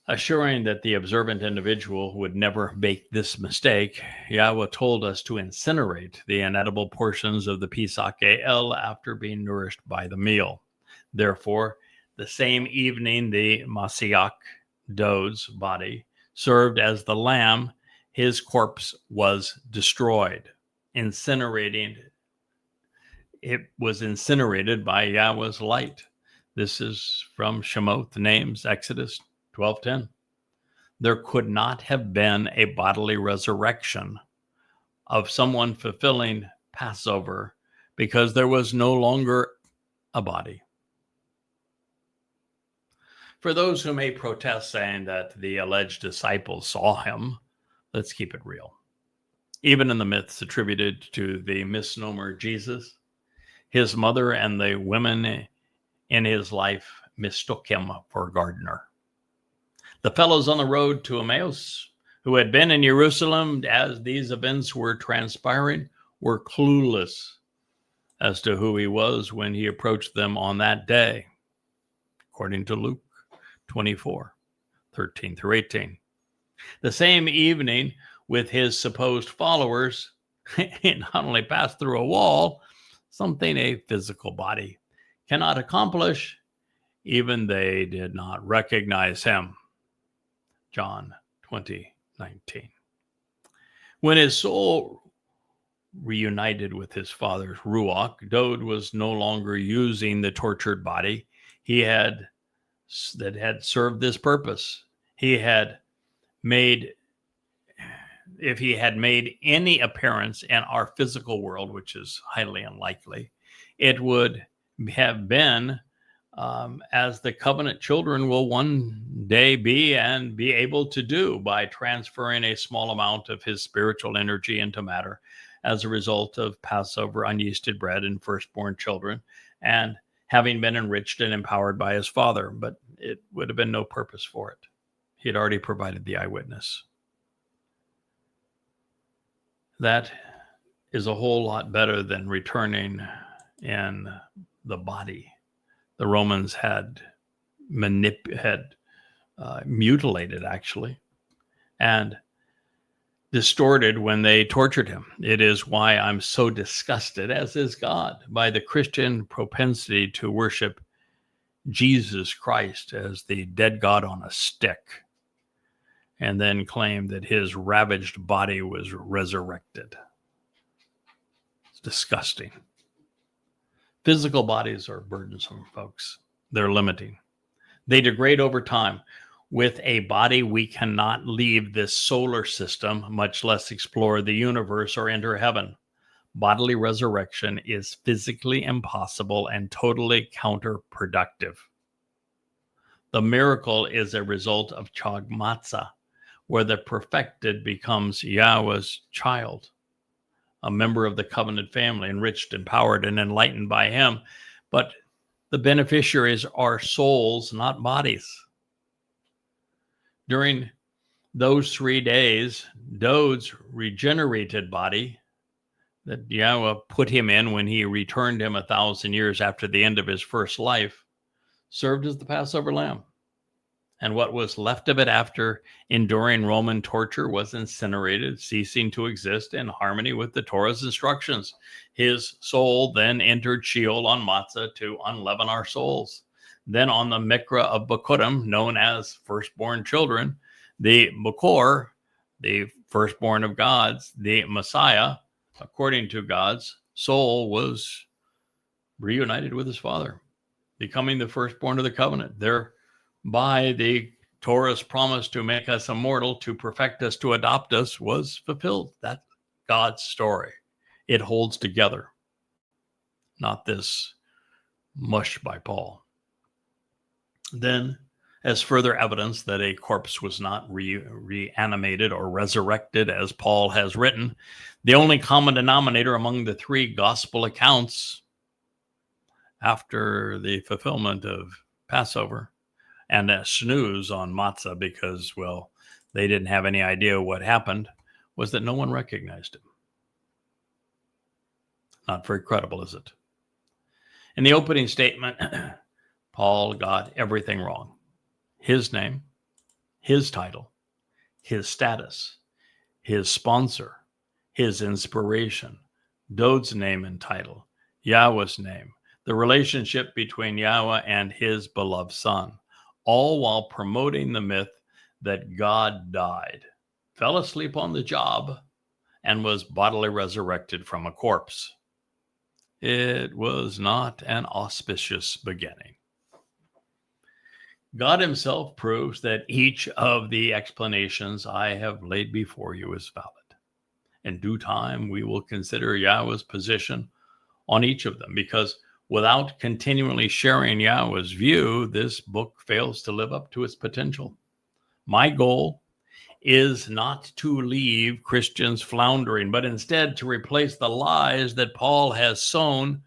Assuring that the observant individual would never make this mistake, Yahweh told us to incinerate the inedible portions of the Pesach El after being nourished by the meal. Therefore, the same evening the Masiach, Dode's body, served as the lamb, his corpse was destroyed. It was incinerated by Yahweh's light. This is from Shemoth Names, Exodus 12:10. There could not have been a bodily resurrection of someone fulfilling Passover because there was no longer a body. For those who may protest saying that the alleged disciples saw him, let's keep it real. Even in the myths attributed to the misnomer Jesus, his mother and the women in his life mistook him for a gardener. The fellows on the road to Emmaus, who had been in Jerusalem as these events were transpiring, were clueless as to who he was when he approached them on that day, according to Luke 24:13-18. The same evening, with his supposed followers, he not only passed through a wall, something a physical body cannot accomplish, even they did not recognize him. John 20:19. When his soul reunited with his father's Ruach, Dode was no longer using the tortured body that had served this purpose. If he had made any appearance in our physical world, which is highly unlikely, it would have been as the covenant children will one day be and be able to do by transferring a small amount of his spiritual energy into matter as a result of Passover unyeasted bread and firstborn children, and having been enriched and empowered by his father. But it would have been no purpose for it. He had already provided the eyewitness. That is a whole lot better than returning in the body. The Romans had mutilated, actually, and distorted when they tortured him. It is why I'm so disgusted, as is God, by the Christian propensity to worship Jesus Christ as the dead God on a stick, and then claim that his ravaged body was resurrected. It's disgusting. Physical bodies are burdensome, folks. They're limiting. They degrade over time. With a body, we cannot leave this solar system, much less explore the universe or enter heaven. Bodily resurrection is physically impossible and totally counterproductive. The miracle is a result of Chag Matzah, where the perfected becomes Yahweh's child, a member of the covenant family, enriched, empowered, and enlightened by him. But the beneficiaries are souls, not bodies. During those 3 days, Dode's regenerated body that Yahweh put him in when he returned him 1,000 years after the end of his first life served as the Passover lamb. And what was left of it after enduring Roman torture was incinerated, ceasing to exist in harmony with the Torah's instructions. His soul then entered Sheol on Matzah to unleaven our souls. Then on the Mikra of Bekurim, known as firstborn children, the Bukor, the firstborn of gods, the Messiah, according to God's soul, was reunited with his father, becoming the firstborn of the covenant. Thereby the Torah's promise to make us immortal, to perfect us, to adopt us was fulfilled. That's God's story. It holds together, not this mush by Paul. Then, as further evidence that a corpse was not reanimated or resurrected, as Paul has written, the only common denominator among the 3 gospel accounts after the fulfillment of Passover and a snooze on matzah because, well, they didn't have any idea what happened, was that no one recognized him. Not very credible, is it? In the opening statement, Paul got everything wrong. His name, his title, his status, his sponsor, his inspiration, Dod's name and title, Yahweh's name, the relationship between Yahweh and his beloved son, all while promoting the myth that God died, fell asleep on the job, and was bodily resurrected from a corpse. It was not an auspicious beginning. God himself proves that each of the explanations I have laid before you is valid. In due time, we will consider Yahweh's position on each of them, because without continually sharing Yahweh's view, this book fails to live up to its potential. My goal is not to leave Christians floundering, but instead to replace the lies that Paul has sown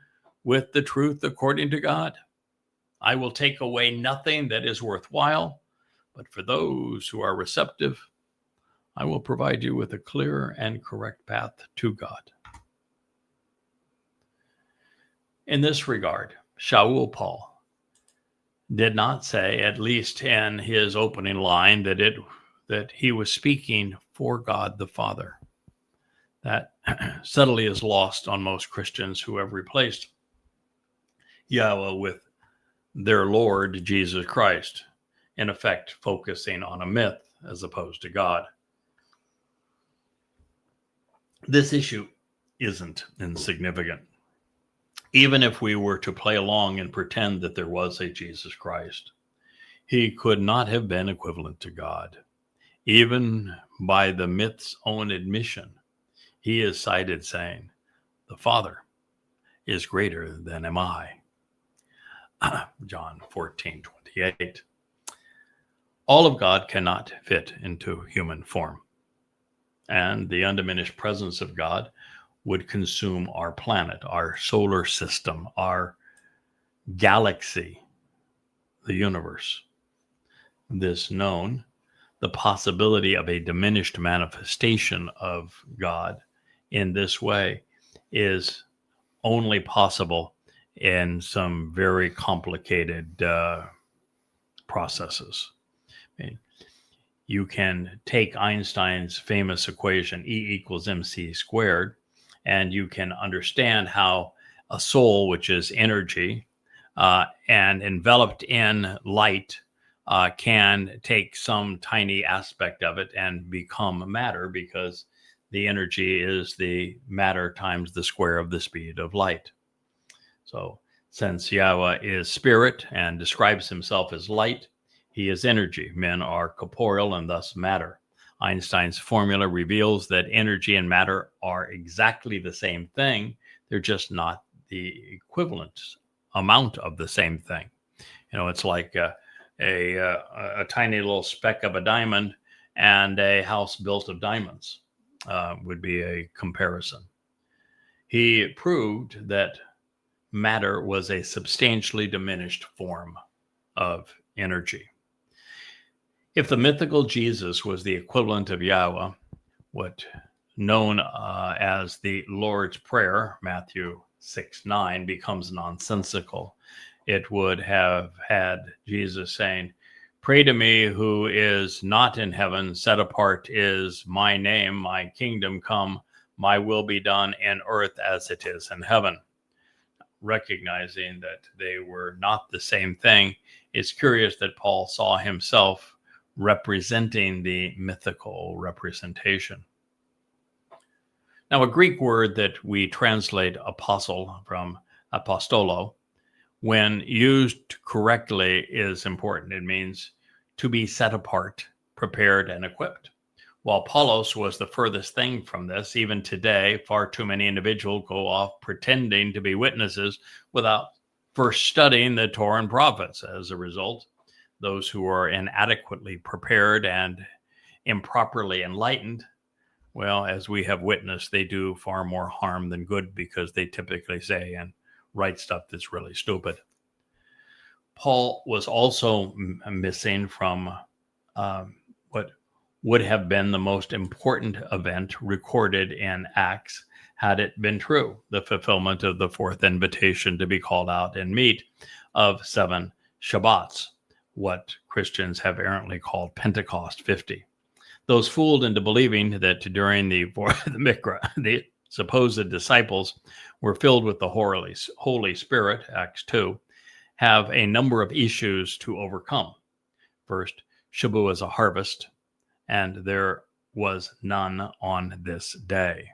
with the truth according to God. I will take away nothing that is worthwhile, but for those who are receptive, I will provide you with a clear and correct path to God. In this regard, Shaul Paul did not say, at least in his opening line, that he was speaking for God the Father. That subtly is lost on most Christians who have replaced Yahweh with their Lord Jesus Christ, in effect focusing on a myth as opposed to God. This issue isn't insignificant. Even if we were to play along and pretend that there was a Jesus Christ, he could not have been equivalent to God. Even by the myth's own admission, he is cited saying, "The Father is greater than am I." John 14:28. All of God cannot fit into human form, and the undiminished presence of God would consume our planet, our solar system, our galaxy, the universe. This known, the possibility of a diminished manifestation of God in this way is only possible in some very complicated processes. I mean, you can take Einstein's famous equation, E = mc squared, and you can understand how a soul, which is energy and enveloped in light, can take some tiny aspect of it and become matter, because the energy is the matter times the square of the speed of light. So since Yahweh is spirit and describes himself as light, he is energy. Men are corporeal and thus matter. Einstein's formula reveals that energy and matter are exactly the same thing. They're just not the equivalent amount of the same thing. You know, it's like a tiny little speck of a diamond and a house built of diamonds would be a comparison. He proved that matter was a substantially diminished form of energy. If the mythical Jesus was the equivalent of Yahweh, what known as the Lord's Prayer, Matthew 6:9, becomes nonsensical. It would have had Jesus saying, "Pray to me who is not in heaven, set apart is my name, my kingdom come, my will be done in earth as it is in heaven." Recognizing that they were not the same thing, it's curious that Paul saw himself representing the mythical representation. Now, a Greek word that we translate apostle from apostolo, when used correctly, is important. It means to be set apart, prepared, and equipped. While Paulos was the furthest thing from this, even today, far too many individuals go off pretending to be witnesses without first studying the Torah and prophets. As a result, those who are inadequately prepared and improperly enlightened, well, as we have witnessed, they do far more harm than good, because they typically say and write stuff that's really stupid. Paul was also missing from what would have been the most important event recorded in Acts had it been true, the fulfillment of the fourth invitation to be called out and meet of 7 Shabbats, what Christians have errantly called Pentecost 50. Those fooled into believing that during the Mikra, the supposed disciples were filled with the Holy Spirit, Acts 2, have a number of issues to overcome. First, Shabu is a harvest, and there was none on this day.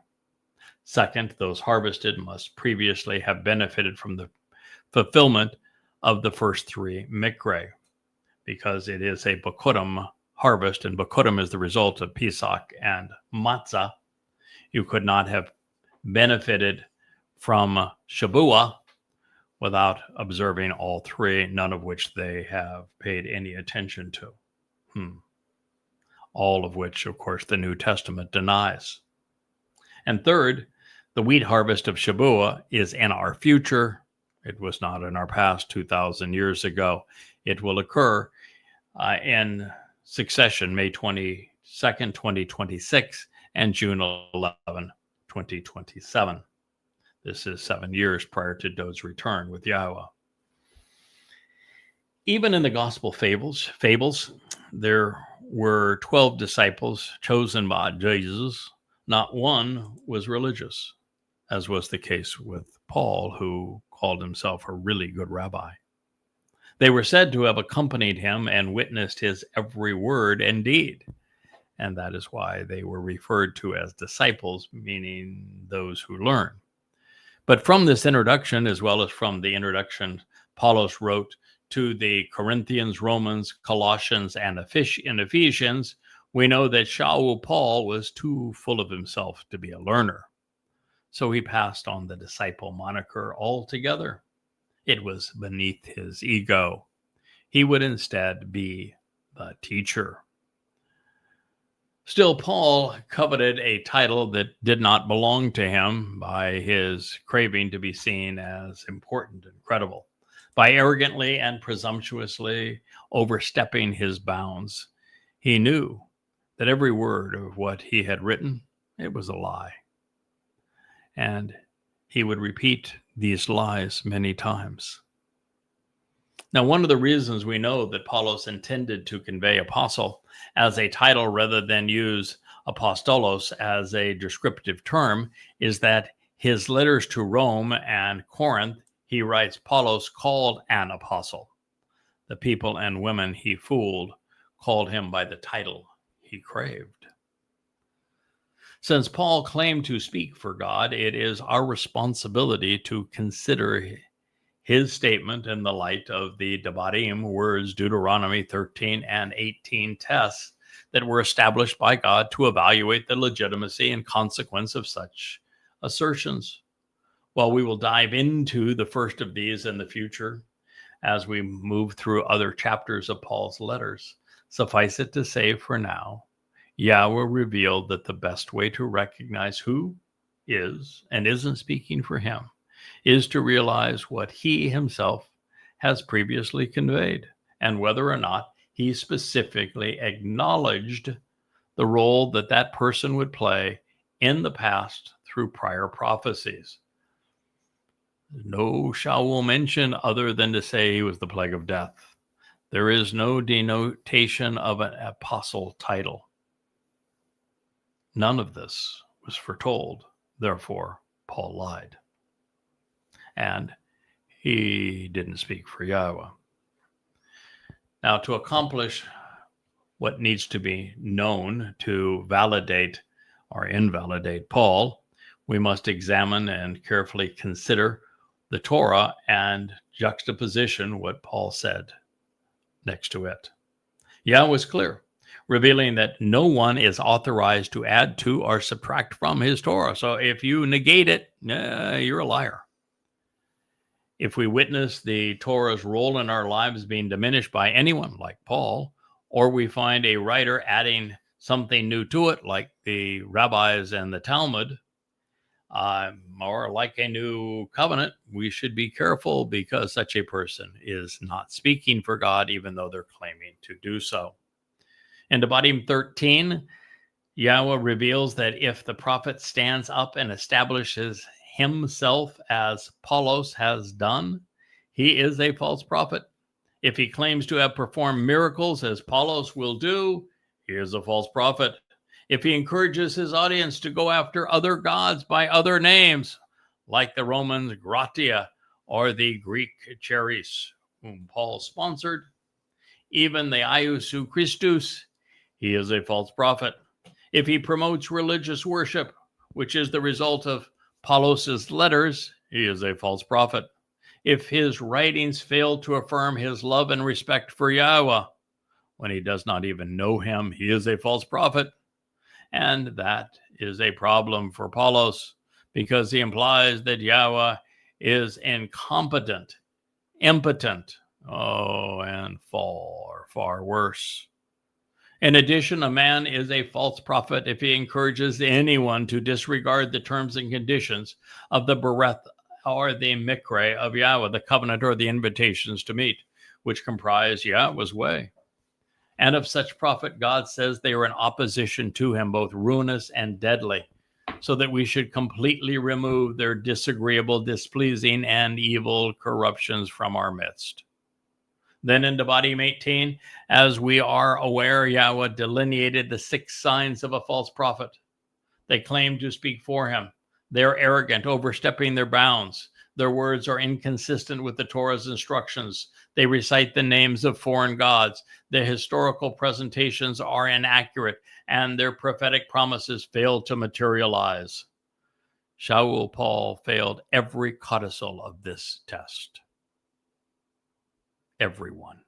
Second, those harvested must previously have benefited from the fulfillment of the first three Mikre, because it is a Bekurim harvest, and Bekurim is the result of Pesach and Matzah. You could not have benefited from Shabua without observing all three, none of which they have paid any attention to. All of which, of course, the New Testament denies. And third, the wheat harvest of Shabua is in our future. It was not in our past 2,000 years ago. It will occur in succession, May 22nd, 2026, and June 11, 2027. This is 7 years prior to Dod's return with Yahweh. Even in the gospel fables, there were 12 disciples chosen by Jesus. Not one was religious, as was the case with Paul, who called himself a really good rabbi. They were said to have accompanied him and witnessed his every word and deed. And that is why they were referred to as disciples, meaning those who learn. But from this introduction, as well as from the introduction Paulos wrote to the Corinthians, Romans, Colossians, and Ephesians, we know that Shaul Paul was too full of himself to be a learner. So he passed on the disciple moniker altogether. It was beneath his ego. He would instead be the teacher. Still, Paul coveted a title that did not belong to him by his craving to be seen as important and credible. By arrogantly and presumptuously overstepping his bounds, he knew that every word of what he had written, it was a lie. And he would repeat these lies many times. Now, one of the reasons we know that Paulos intended to convey apostle as a title rather than use apostolos as a descriptive term is that his letters to Rome and Corinth, he writes, Paulos called an apostle. The people and women he fooled called him by the title he craved. Since Paul claimed to speak for God, it is our responsibility to consider his statement in the light of the Devarim words, Deuteronomy 13 and 18 tests that were established by God to evaluate the legitimacy and consequence of such assertions. While we will dive into the first of these in the future as we move through other chapters of Paul's letters, suffice it to say for now, Yahweh revealed that the best way to recognize who is and isn't speaking for him is to realize what he himself has previously conveyed and whether or not he specifically acknowledged the role that that person would play in the past through prior prophecies. No Shaul mention other than to say he was the plague of death. There is no denotation of an apostle title. None of this was foretold. Therefore, Paul lied. And he didn't speak for Yahweh. Now, to accomplish what needs to be known to validate or invalidate Paul, we must examine and carefully consider the Torah and juxtaposition what Paul said next to it. Yahweh was clear, revealing that no one is authorized to add to or subtract from his Torah. So if you negate it, you're a liar. If we witness the Torah's role in our lives being diminished by anyone like Paul, or we find a writer adding something new to it, like the rabbis and the Talmud, or like a new covenant, we should be careful because such a person is not speaking for God, even though they're claiming to do so. In Devarim 13, Yahweh reveals that if the prophet stands up and establishes himself as Paulos has done, he is a false prophet. If he claims to have performed miracles as Apollos will do, he is a false prophet. If he encourages his audience to go after other gods by other names, like the Romans Gratia or the Greek Charis, whom Paul sponsored, even the Iousu Christus, he is a false prophet. If he promotes religious worship, which is the result of Apollos' letters, he is a false prophet. If his writings fail to affirm his love and respect for Yahweh, when he does not even know him, he is a false prophet. And that is a problem for Apollos, because he implies that Yahweh is incompetent, impotent, and far, far worse. In addition, a man is a false prophet if he encourages anyone to disregard the terms and conditions of the bereth or the mikre of Yahweh, the covenant or the invitations to meet, which comprise Yahweh's way. And of such prophet, God says they are in opposition to him, both ruinous and deadly, so that we should completely remove their disagreeable, displeasing, and evil corruptions from our midst. Then in Devarim 18, as we are aware, Yahweh delineated the 6 signs of a false prophet. They claim to speak for him. They are arrogant, overstepping their bounds. Their words are inconsistent with the Torah's instructions. They recite the names of foreign gods. Their historical presentations are inaccurate, and their prophetic promises fail to materialize. Shaul Paul failed every codicil of this test. Everyone.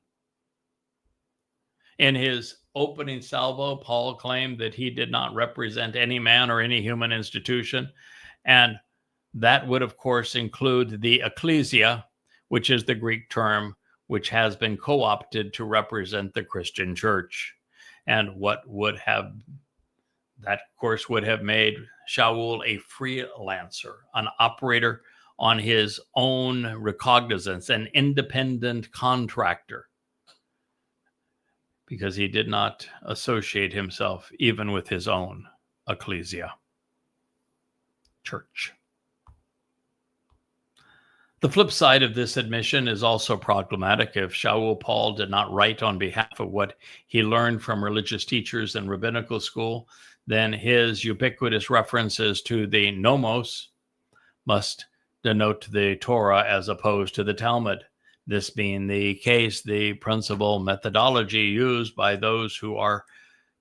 In his opening salvo, Paul claimed that he did not represent any man or any human institution, and that would, of course, include the ecclesia, which is the Greek term which has been co-opted to represent the Christian church. And what would have, that of course would have made Shaul a freelancer, an operator on his own recognizance, an independent contractor, because he did not associate himself even with his own ecclesia, church. The flip side of this admission is also problematic. If Shaul Paul did not write on behalf of what he learned from religious teachers in rabbinical school, then his ubiquitous references to the nomos must denote the Torah as opposed to the Talmud. This being the case, the principal methodology used by those who are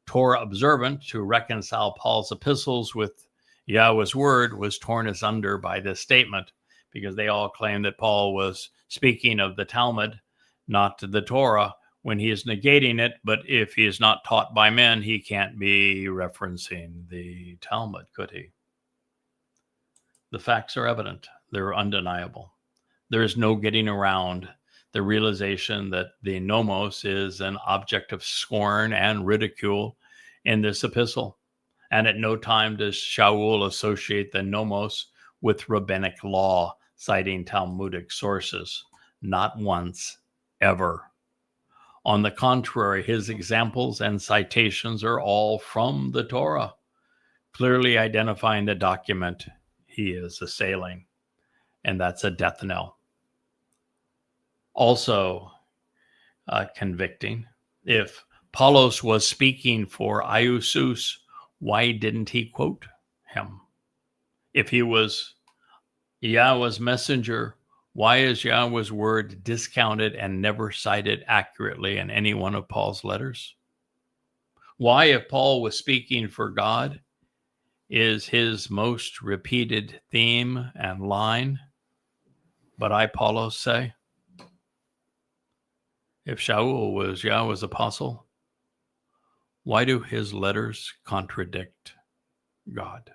Torah observant to reconcile Paul's epistles with Yahweh's word was torn asunder by this statement, because they all claim that Paul was speaking of the Talmud, not the Torah, when he is negating it. But if he is not taught by men, he can't be referencing the Talmud, could he? The facts are evident. They're undeniable. There is no getting around the realization that the nomos is an object of scorn and ridicule in this epistle. And at no time does Shaul associate the nomos with rabbinic law, citing Talmudic sources. Not once, ever. On the contrary, his examples and citations are all from the Torah, clearly identifying the document he is assailing. And that's a death knell. Also convicting, if Apollos was speaking for Iousus, why didn't he quote him? If he was Yahweh's messenger, why is Yahweh's word discounted and never cited accurately in any one of Paul's letters? Why, if Paul was speaking for God, is his most repeated theme and line, "But I, Apollos, say"? If Shaul was Yahweh's apostle, why do his letters contradict God?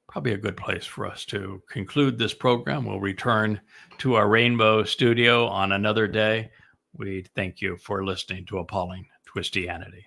Probably a good place for us to conclude this program. We'll return to our Rainbow studio on another day. We thank you for listening to Appalling Twistianity.